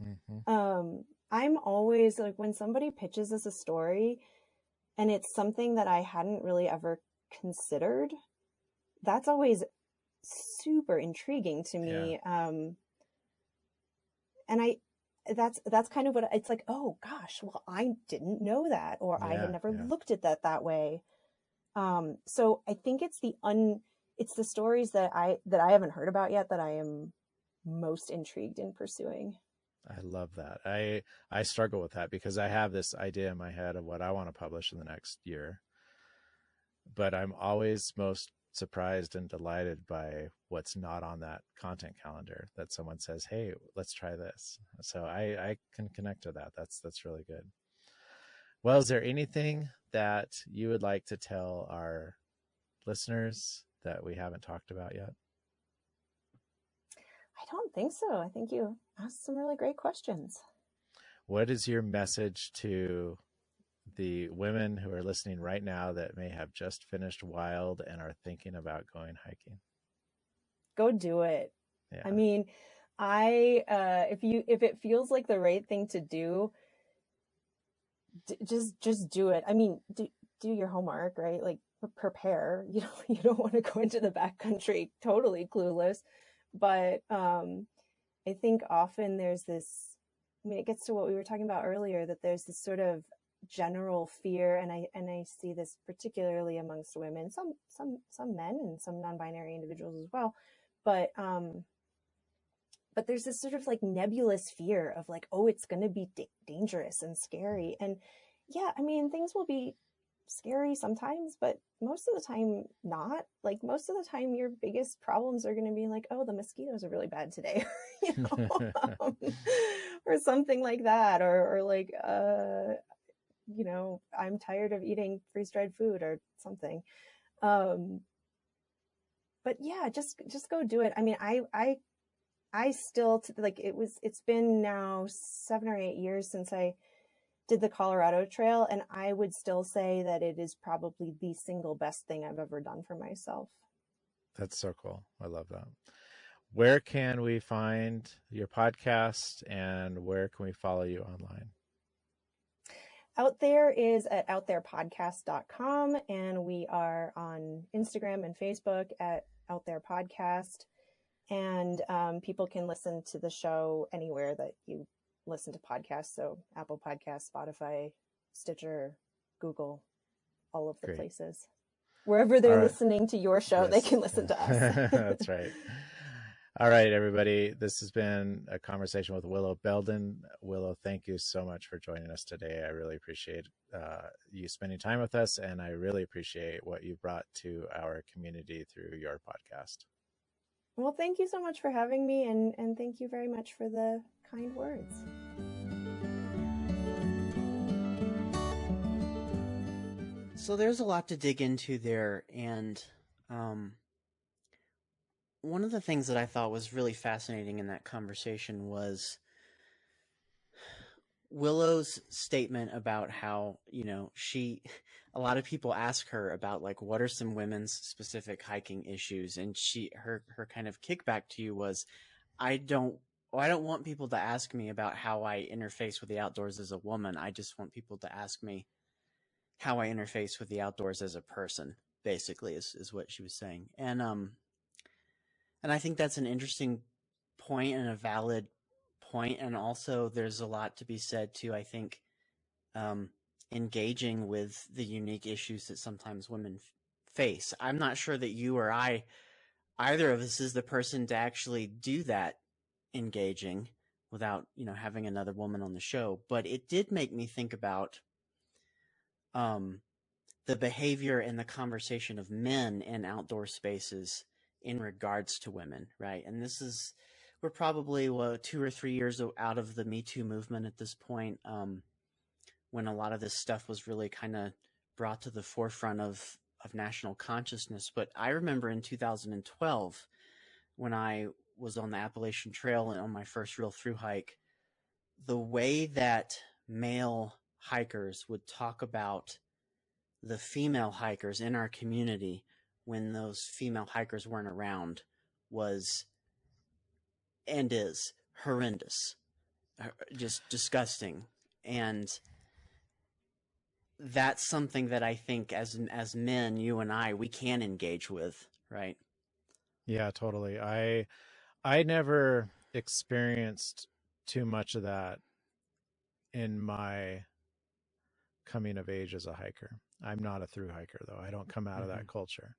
Mm-hmm. I'm always like, when somebody pitches us a story and it's something that I hadn't really ever considered, that's always super intriguing to me. Yeah. And that's kind of what it's like. Oh gosh, well, I didn't know that, or I had never looked at that way. So I think it's the stories that I haven't heard about yet that I am most intrigued in pursuing. I love that. I struggle with that, because I have this idea in my head of what I want to publish in the next year, but I'm always most surprised and delighted by what's not on that content calendar, that someone says, hey, let's try this. So I can connect to that. That's really good. Well, is there anything that you would like to tell our listeners that we haven't talked about yet? I I don't think so. I think you asked some really great questions. What is your message to the women who are listening right now that may have just finished Wild and are thinking about going hiking? Go do it. Yeah. I mean, if it feels like the right thing to do, just do it. I mean, do your homework, right? Like prepare. You don't want to go into the backcountry totally clueless, but I think often there's this. I mean, it gets to what we were talking about earlier, that there's this sort of general fear, and I see this particularly amongst women, some men and some non-binary individuals as well, but there's this sort of like nebulous fear of like, oh, it's going to be dangerous and scary. And yeah, I mean, things will be scary sometimes, but most of the time not. Like most of the time your biggest problems are going to be like, oh, the mosquitoes are really bad today, or something like that, or like, I'm tired of eating freeze-dried food or something. But yeah, just go do it. I mean, I still like it's been now 7 or 8 years since I did the Colorado Trail, and I would still say that it is probably the single best thing I've ever done for myself. That's so cool. I love that. Where can we find your podcast, and where can we follow you online? Out There is at outtherepodcast.com, and we are on Instagram and Facebook at Out There Podcast. And people can listen to the show anywhere that you listen to podcasts. So Apple Podcasts, Spotify, Stitcher, Google, all of the Great. places. Wherever they're right. listening to your show, Yes. they can listen to us. That's right. All right, everybody. This has been a conversation with Willow Belden. Willow, thank you so much for joining us today. I really appreciate you spending time with us, and I really appreciate what you brought to our community through your podcast. Well, thank you so much for having me, and thank you very much for the kind words. So there's a lot to dig into there, and one of the things that I thought was really fascinating in that conversation was Willow's statement about how, a lot of people ask her about like, what are some women's specific hiking issues? And her kind of kickback to you was, I don't want people to ask me about how I interface with the outdoors as a woman. I just want people to ask me how I interface with the outdoors as a person, basically, is what she was saying. And I think that's an interesting point and a valid point. And also there's a lot to be said too, I think, engaging with the unique issues that sometimes women face. I'm not sure that you or either of us is the person to actually do that engaging without, having another woman on the show. But it did make me think about the behavior and the conversation of men in outdoor spaces in regards to women, right? And we're probably 2 or 3 years out of the Me Too movement at this point, when a lot of this stuff was really kind of brought to the forefront of national consciousness. But I remember in 2012, when I was on the Appalachian Trail and on my first real through hike, the way that male hikers would talk about the female hikers in our community when those female hikers weren't around was and is horrendous, just disgusting. And that's something that I think as men, you and I, we can engage with, right? Yeah, totally. I never experienced too much of that in my coming of age as a hiker. I'm not a through hiker, though. I don't come out of that culture.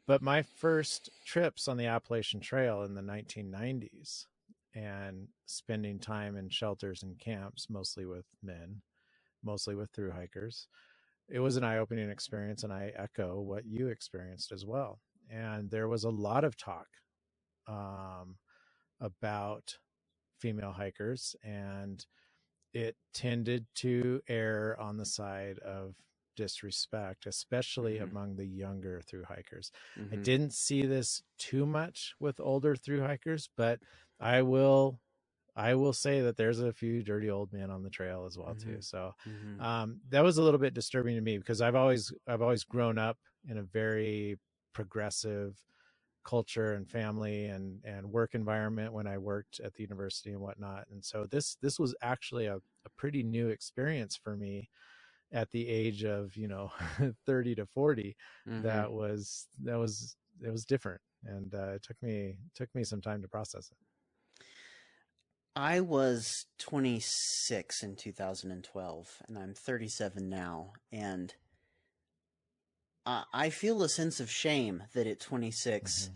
But my first trips on the Appalachian Trail in the 1990s and spending time in shelters and camps, mostly with men, mostly with through hikers, it was an eye-opening experience, and I echo what you experienced as well. And there was a lot of talk about female hikers, and it tended to err on the side of disrespect, especially among the younger thru hikers. I Mm-hmm. didn't see this too much with older thru hikers, but I will say that there's a few dirty old men on the trail as well too. So that was a little bit disturbing to me, because I've always grown up in a very progressive culture and family and work environment when I worked at the university and whatnot. And so this was actually a pretty new experience for me at the age of 30 to 40. Mm-hmm. It was different, and it took me some time to process it. I was 26 in 2012, and I'm 37 now, and I feel a sense of shame that at 26,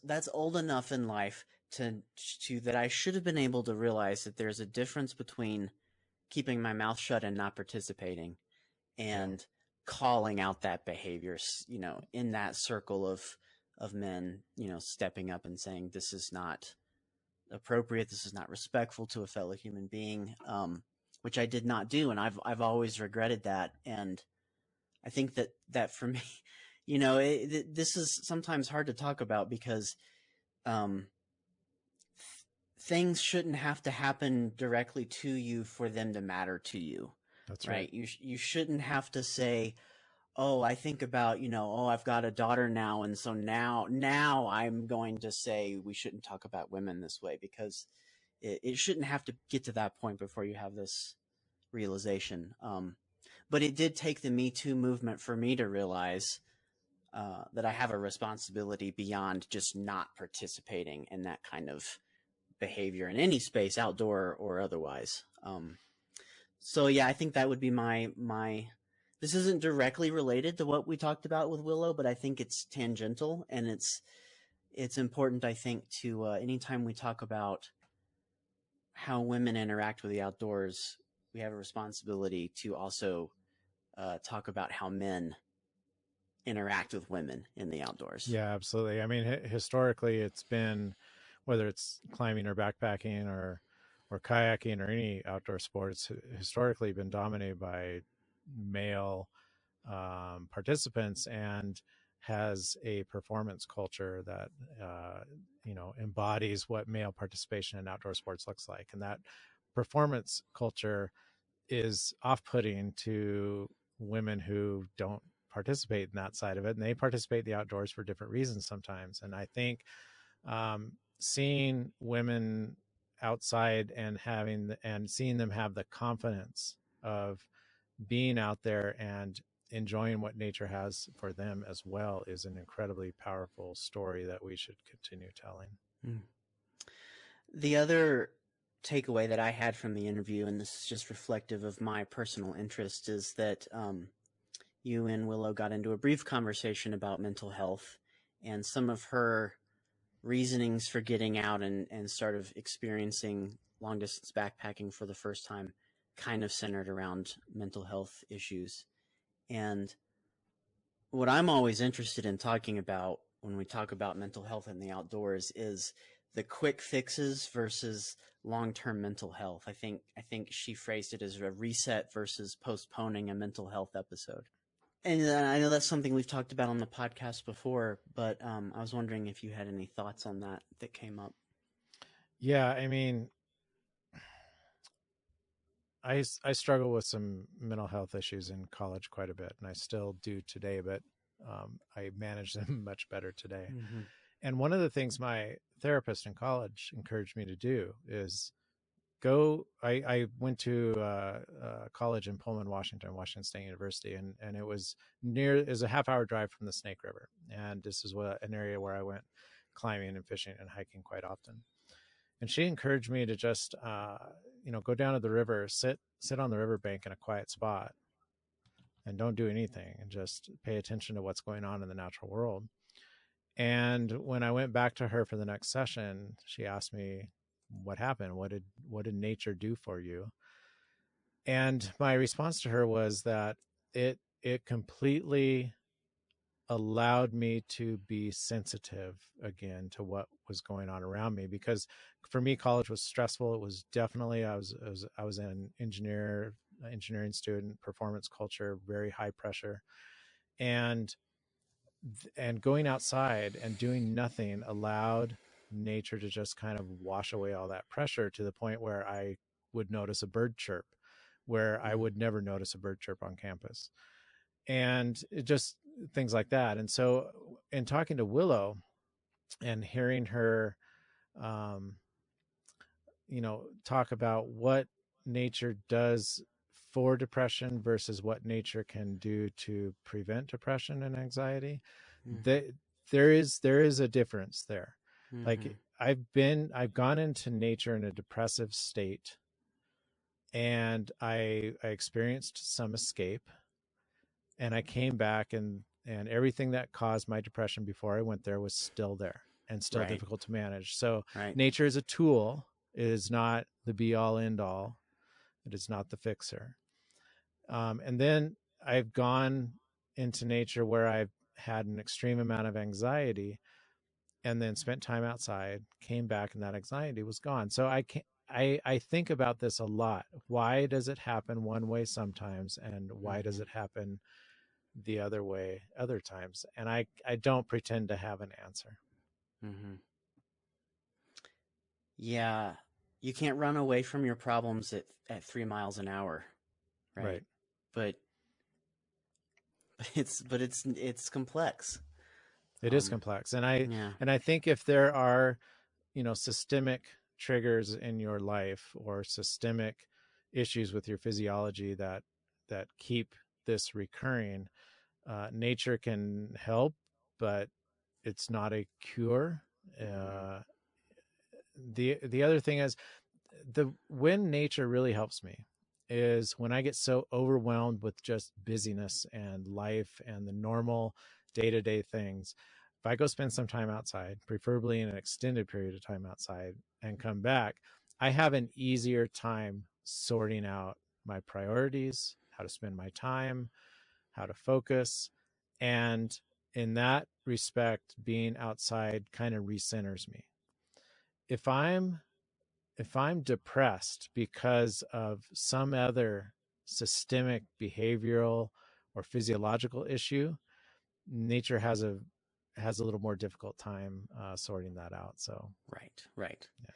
that's old enough in life to that I should have been able to realize that there's a difference between keeping my mouth shut and not participating, and calling out that behavior, in that circle of men, stepping up and saying, this is not appropriate, this is not respectful to a fellow human being, which I did not do, and I've always regretted that. And I think that for me, this is sometimes hard to talk about, because things shouldn't have to happen directly to you for them to matter to you. That's right. You shouldn't have to say, oh, I think about, I've got a daughter now, and so now I'm going to say we shouldn't talk about women this way, because it shouldn't have to get to that point before you have this realization. But it did take the Me Too movement for me to realize that I have a responsibility beyond just not participating in that kind of behavior in any space, outdoor or otherwise. So yeah, I think that would be my. This isn't directly related to what we talked about with Willow, but I think it's tangential, and it's important, I think, to anytime we talk about how women interact with the outdoors, we have a responsibility to also talk about how men interact with women in the outdoors. Yeah, absolutely. I mean, historically, it's been, whether it's climbing or backpacking or kayaking or any outdoor sports, historically been dominated by male participants, and has a performance culture that embodies what male participation in outdoor sports looks like. And that performance culture is off-putting to women who don't participate in that side of it, and they participate in the outdoors for different reasons sometimes. And I think seeing women outside and seeing them have the confidence of being out there and enjoying what nature has for them as well is an incredibly powerful story that we should continue telling. The other takeaway that I had from the interview, and this is just reflective of my personal interest, is that you and Willow got into a brief conversation about mental health and some of her reasonings for getting out and sort of experiencing long distance backpacking for the first time kind of centered around mental health issues. And what I'm always interested in talking about when we talk about mental health in the outdoors is the quick fixes versus long-term mental health. I think she phrased it as a reset versus postponing a mental health episode. And I know that's something we've talked about on the podcast before, but I was wondering if you had any thoughts on that came up. Yeah, I mean, I struggle with some mental health issues in college quite a bit, and I still do today, but I manage them much better today. Mm-hmm. And one of the things my therapist in college encouraged me to do is I went to college in Pullman, Washington State University, and it was a half-hour drive from the Snake River. And this is an area where I went climbing and fishing and hiking quite often. And she encouraged me to just, go down to the river, sit on the riverbank in a quiet spot, and don't do anything, and just pay attention to what's going on in the natural world. And when I went back to her for the next session, she asked me, what happened? What did nature do for you? And my response to her was that it completely allowed me to be sensitive again to what was going on around me, because for me, college was stressful. It was definitely, I was an engineer, engineering student, performance culture, very high pressure. And going outside and doing nothing allowed nature to just kind of wash away all that pressure, to the point where I would notice a bird chirp where I would never notice a bird chirp on campus, and it just things like that. And so in talking to Willow and hearing her, talk about what nature does for depression versus what nature can do to prevent depression and anxiety, there is a difference there. Like I've gone into nature in a depressive state, and I experienced some escape, and I came back, and everything that caused my depression before I went there was still there and still difficult to manage. So nature is a tool. It is not the be all end all. It is not the fixer. And then I've gone into nature where I've had an extreme amount of anxiety, and then spent time outside, came back, and that anxiety was gone. So I think about this a lot. Why does it happen one way sometimes, and why does it happen the other way other times? And I don't pretend to have an answer. Yeah, you can't run away from your problems at 3 miles an hour, right? But it's complex. It is complex, and I think if there are, systemic triggers in your life, or systemic issues with your physiology that keep this recurring, nature can help, but it's not a cure. The other thing is, when nature really helps me is when I get so overwhelmed with just busyness and life and the normal day-to-day things. If I go spend some time outside, preferably in an extended period of time outside, and come back, I have an easier time sorting out my priorities, how to spend my time, how to focus. And in that respect, being outside kind of recenters me. If I'm depressed because of some other systemic behavioral or physiological issue, nature has a little more difficult time sorting that out. So right. Yeah.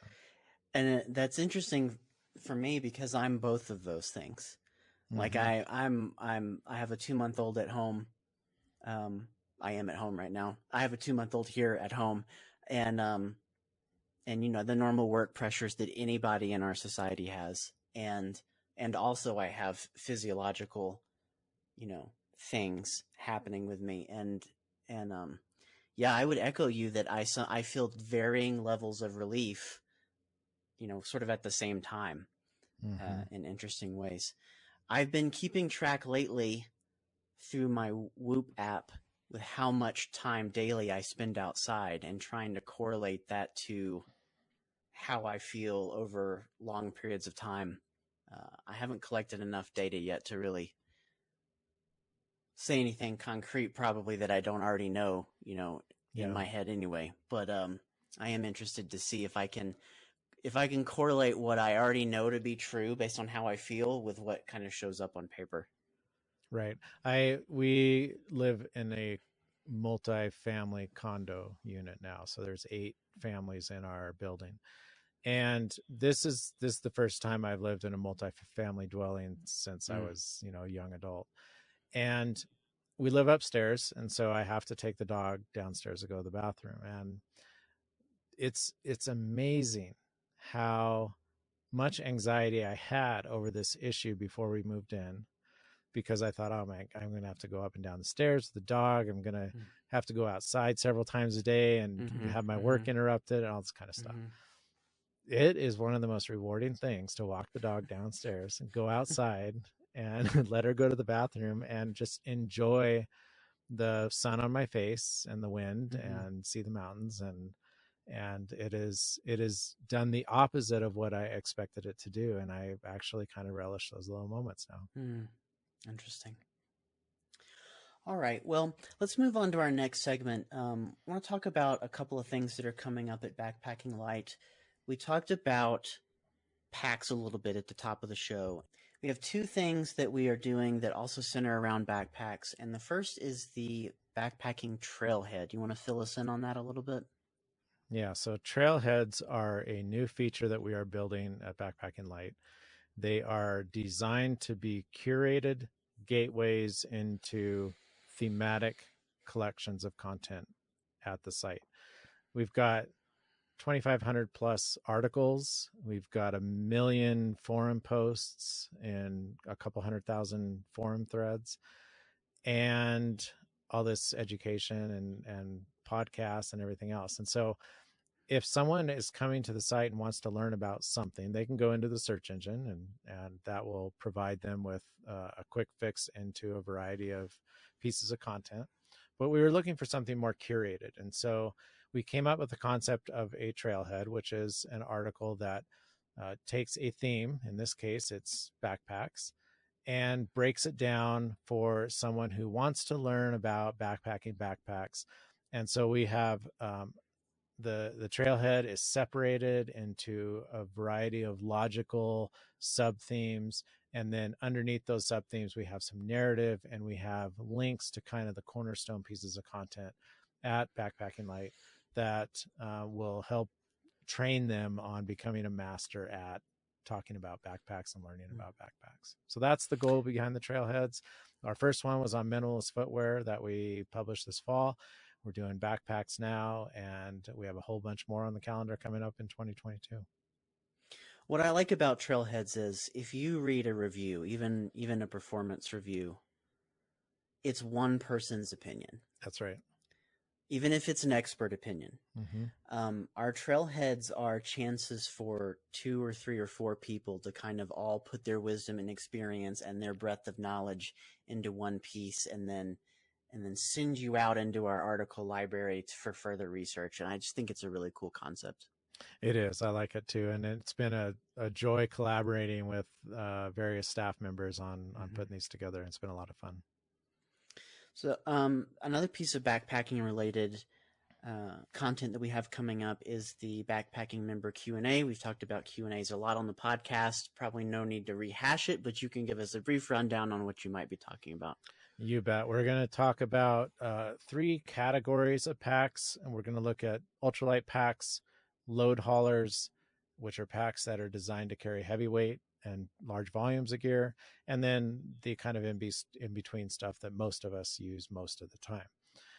And that's interesting for me, because I'm both of those things. Like I have a 2-month-old at home. I am at home right now. I have a 2-month-old here at home, and the normal work pressures that anybody in our society has, and also I have physiological, things happening with me, and I would echo you that I feel varying levels of relief, sort of at the same time, in interesting ways. I've been keeping track lately through my Whoop app with how much time daily I spend outside, and trying to correlate that to how I feel over long periods of time. I haven't collected enough data yet to really say anything concrete, probably, that I don't already know, in my head anyway. But I am interested to see if I can correlate what I already know to be true based on how I feel with what kind of shows up on paper. Right. We live in a multi-family condo unit now. So there's 8 families in our building. And this is the first time I've lived in a multi-family dwelling since I was, a young adult. And we live upstairs, and so I have to take the dog downstairs to go to the bathroom. And it's amazing how much anxiety I had over this issue before we moved in, because I thought, oh man, I'm going to have to go up and down the stairs with the dog. I'm going to have to go outside several times a day and have my work interrupted and all this kind of stuff. It is one of the most rewarding things to walk the dog downstairs and go outside and let her go to the bathroom and just enjoy the sun on my face and the wind and see the mountains. And it is done the opposite of what I expected it to do. And I actually kind of relish those little moments now. Interesting. All right. Well, let's move on to our next segment. I want to talk about a couple of things that are coming up at Backpacking Light. We talked about packs a little bit at the top of the show. We have two things that we are doing that also center around backpacks, and the first is the backpacking trailhead. You want to fill us in on that a little bit? Yeah, so trailheads are a new feature that we are building at Backpacking Light. They are designed to be curated gateways into thematic collections of content at the site. We've got 2,500 plus articles. We've got 1 million forum posts and a couple 100,000 forum threads, and all this education and podcasts and everything else. And so if someone is coming to the site and wants to learn about something, they can go into the search engine, and that will provide them with a quick fix into a variety of pieces of content. But we were looking for something more curated. And so we came up with the concept of a trailhead, which is an article that takes a theme, in this case, it's backpacks, and breaks it down for someone who wants to learn about backpacking backpacks. And so we have the trailhead is separated into a variety of logical sub themes, and then underneath those sub themes we have some narrative, and we have links to kind of the cornerstone pieces of content at Backpacking Light that will help train them on becoming a master at talking about backpacks and learning about backpacks. So that's the goal behind the trailheads. Our first one was on minimalist footwear that we published this fall. We're doing backpacks now, and we have a whole bunch more on the calendar coming up in 2022. What I like about trailheads is if you read a review, even a performance review, it's one person's opinion. That's right. Even if it's an expert opinion. Mm-hmm. Our trailheads are chances for 2 or 3 or 4 people to kind of all put their wisdom and experience and their breadth of knowledge into one piece, and then send you out into our article library for further research. And I just think it's a really cool concept. It is. I like it too. And it's been a joy collaborating with various staff members on putting these together. It's been a lot of fun. So another piece of backpacking related content that we have coming up is the backpacking member Q&A. We've talked about Q&As a lot on the podcast. Probably no need to rehash it, but you can give us a brief rundown on what you might be talking about. You bet. We're going to talk about 3 categories of packs, and we're going to look at ultralight packs, load haulers, which are packs that are designed to carry heavy weight and large volumes of gear, and then the kind of in between stuff that most of us use most of the time.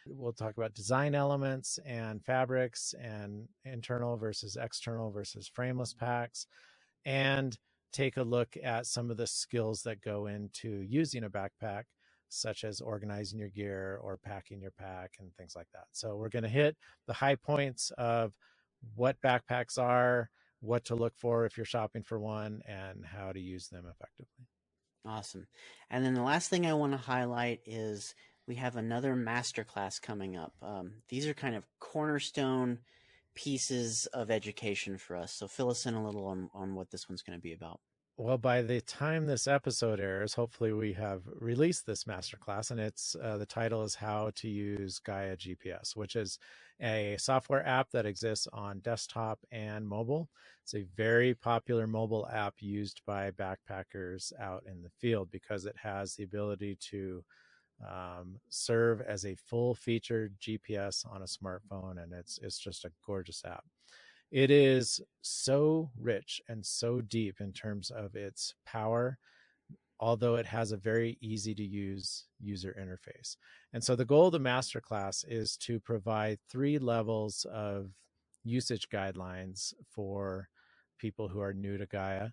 We'll talk about design elements and fabrics and internal versus external versus frameless packs, and take a look at some of the skills that go into using a backpack, such as organizing your gear or packing your pack and things like that. So we're going to hit the high points of what backpacks are, what to look for if you're shopping for one, and how to use them effectively. Awesome. And then the last thing I want to highlight is we have another masterclass coming up. These are kind of cornerstone pieces of education for us. So fill us in a little on what this one's going to be about. Well, by the time this episode airs, hopefully we have released this masterclass, and it's the title is How to Use Gaia GPS, which is a software app that exists on desktop and mobile. It's a very popular mobile app used by backpackers out in the field because it has the ability to serve as a full-featured GPS on a smartphone, and it's just a gorgeous app. It is so rich and so deep in terms of its power, although it has a very easy to use user interface. And so the goal of the masterclass is to provide 3 levels of usage guidelines for people who are new to Gaia.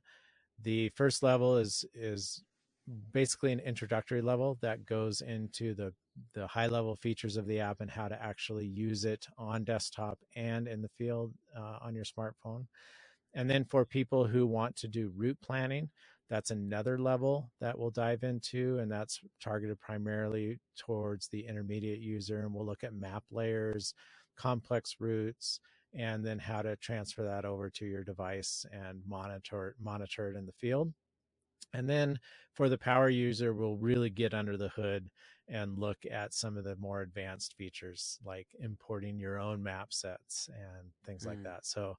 The first level is basically an introductory level that goes into the high level features of the app and how to actually use it on desktop and in the field on your smartphone. And then for people who want to do route planning, that's another level that we'll dive into, and that's targeted primarily towards the intermediate user. And we'll look at map layers, complex routes, and then how to transfer that over to your device and monitor it in the field. And then for the power user, we'll really get under the hood and look at some of the more advanced features like importing your own map sets and things like that. So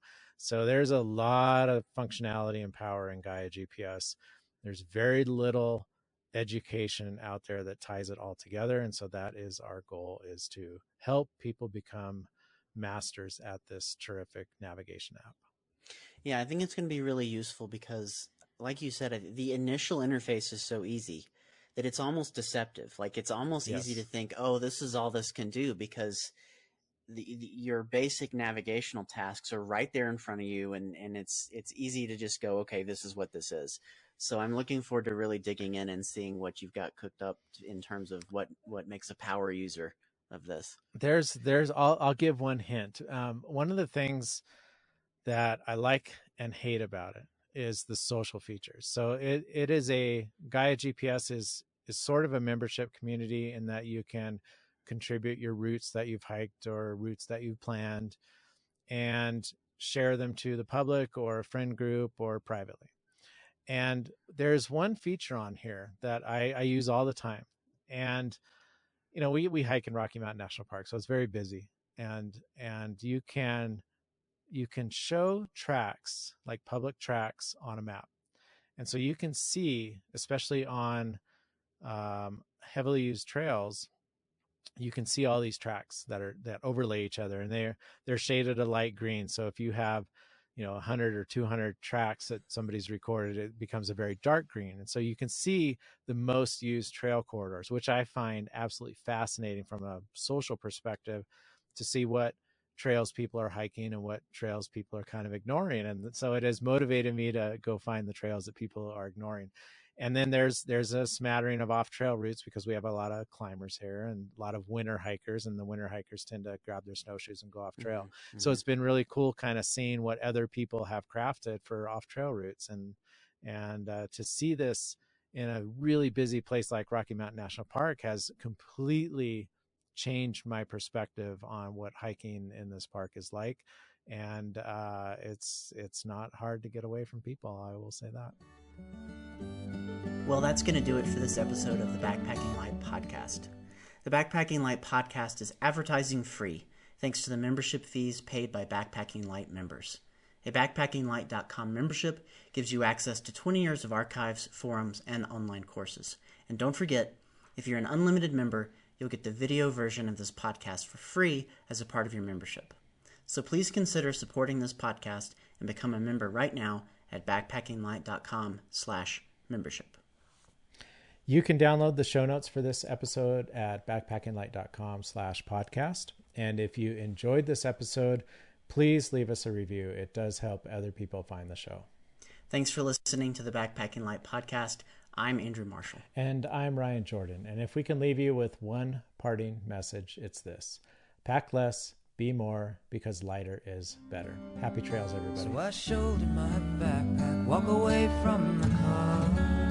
there's a lot of functionality and power in Gaia GPS. There's very little education out there that ties it all together. And so that is our goal, is to help people become masters at this terrific navigation app. Yeah, I think it's going to be really useful because, like you said, the initial interface is so easy that it's almost deceptive. Like, it's almost easy to think, oh, this is all this can do, because your basic navigational tasks are right there in front of you, and it's easy to just go, okay, this is what this is. So I'm looking forward to really digging in and seeing what you've got cooked up in terms of what makes a power user of this. I'll give one hint. One of the things that I like and hate about it is the social features. So it is a Gaia GPS is sort of a membership community in that you can contribute your routes that you've hiked or routes that you've planned and share them to the public or a friend group or privately. And there's one feature on here that I use all the time. And, you know, we hike in Rocky Mountain National Park, so it's very busy. And you can show tracks, like public tracks, on a map. And so you can see, especially on heavily used trails, you can see all these tracks that overlay each other, and they're shaded a light green. So if you have, you know, 100 or 200 tracks that somebody's recorded, it becomes a very dark green. And so you can see the most used trail corridors, which I find absolutely fascinating from a social perspective, to see what trails people are hiking and what trails people are kind of ignoring. And so it has motivated me to go find the trails that people are ignoring. And then there's a smattering of off-trail routes, because we have a lot of climbers here and a lot of winter hikers, and the winter hikers tend to grab their snowshoes and go off-trail. Mm-hmm. So it's been really cool kind of seeing what other people have crafted for off-trail routes, and to see this in a really busy place like Rocky Mountain National Park has completely changed my perspective on what hiking in this park is like. And it's not hard to get away from people, I will say that. Well, that's going to do it for this episode of the Backpacking Light podcast. The Backpacking Light podcast is advertising free, thanks to the membership fees paid by Backpacking Light members. A backpackinglight.com membership gives you access to 20 years of archives, forums, and online courses. And don't forget, if you're an unlimited member, you'll get the video version of this podcast for free as a part of your membership. So please consider supporting this podcast and become a member right now at backpackinglight.com/membership. You can download the show notes for this episode at backpackinglight.com/podcast. And if you enjoyed this episode, please leave us a review. It does help other people find the show. Thanks for listening to the Backpacking Light podcast. I'm Andrew Marshall. And I'm Ryan Jordan. And if we can leave you with one parting message, it's this: pack less, be more, because lighter is better. Happy trails, everybody. So I shoulder my backpack, walk away from the car.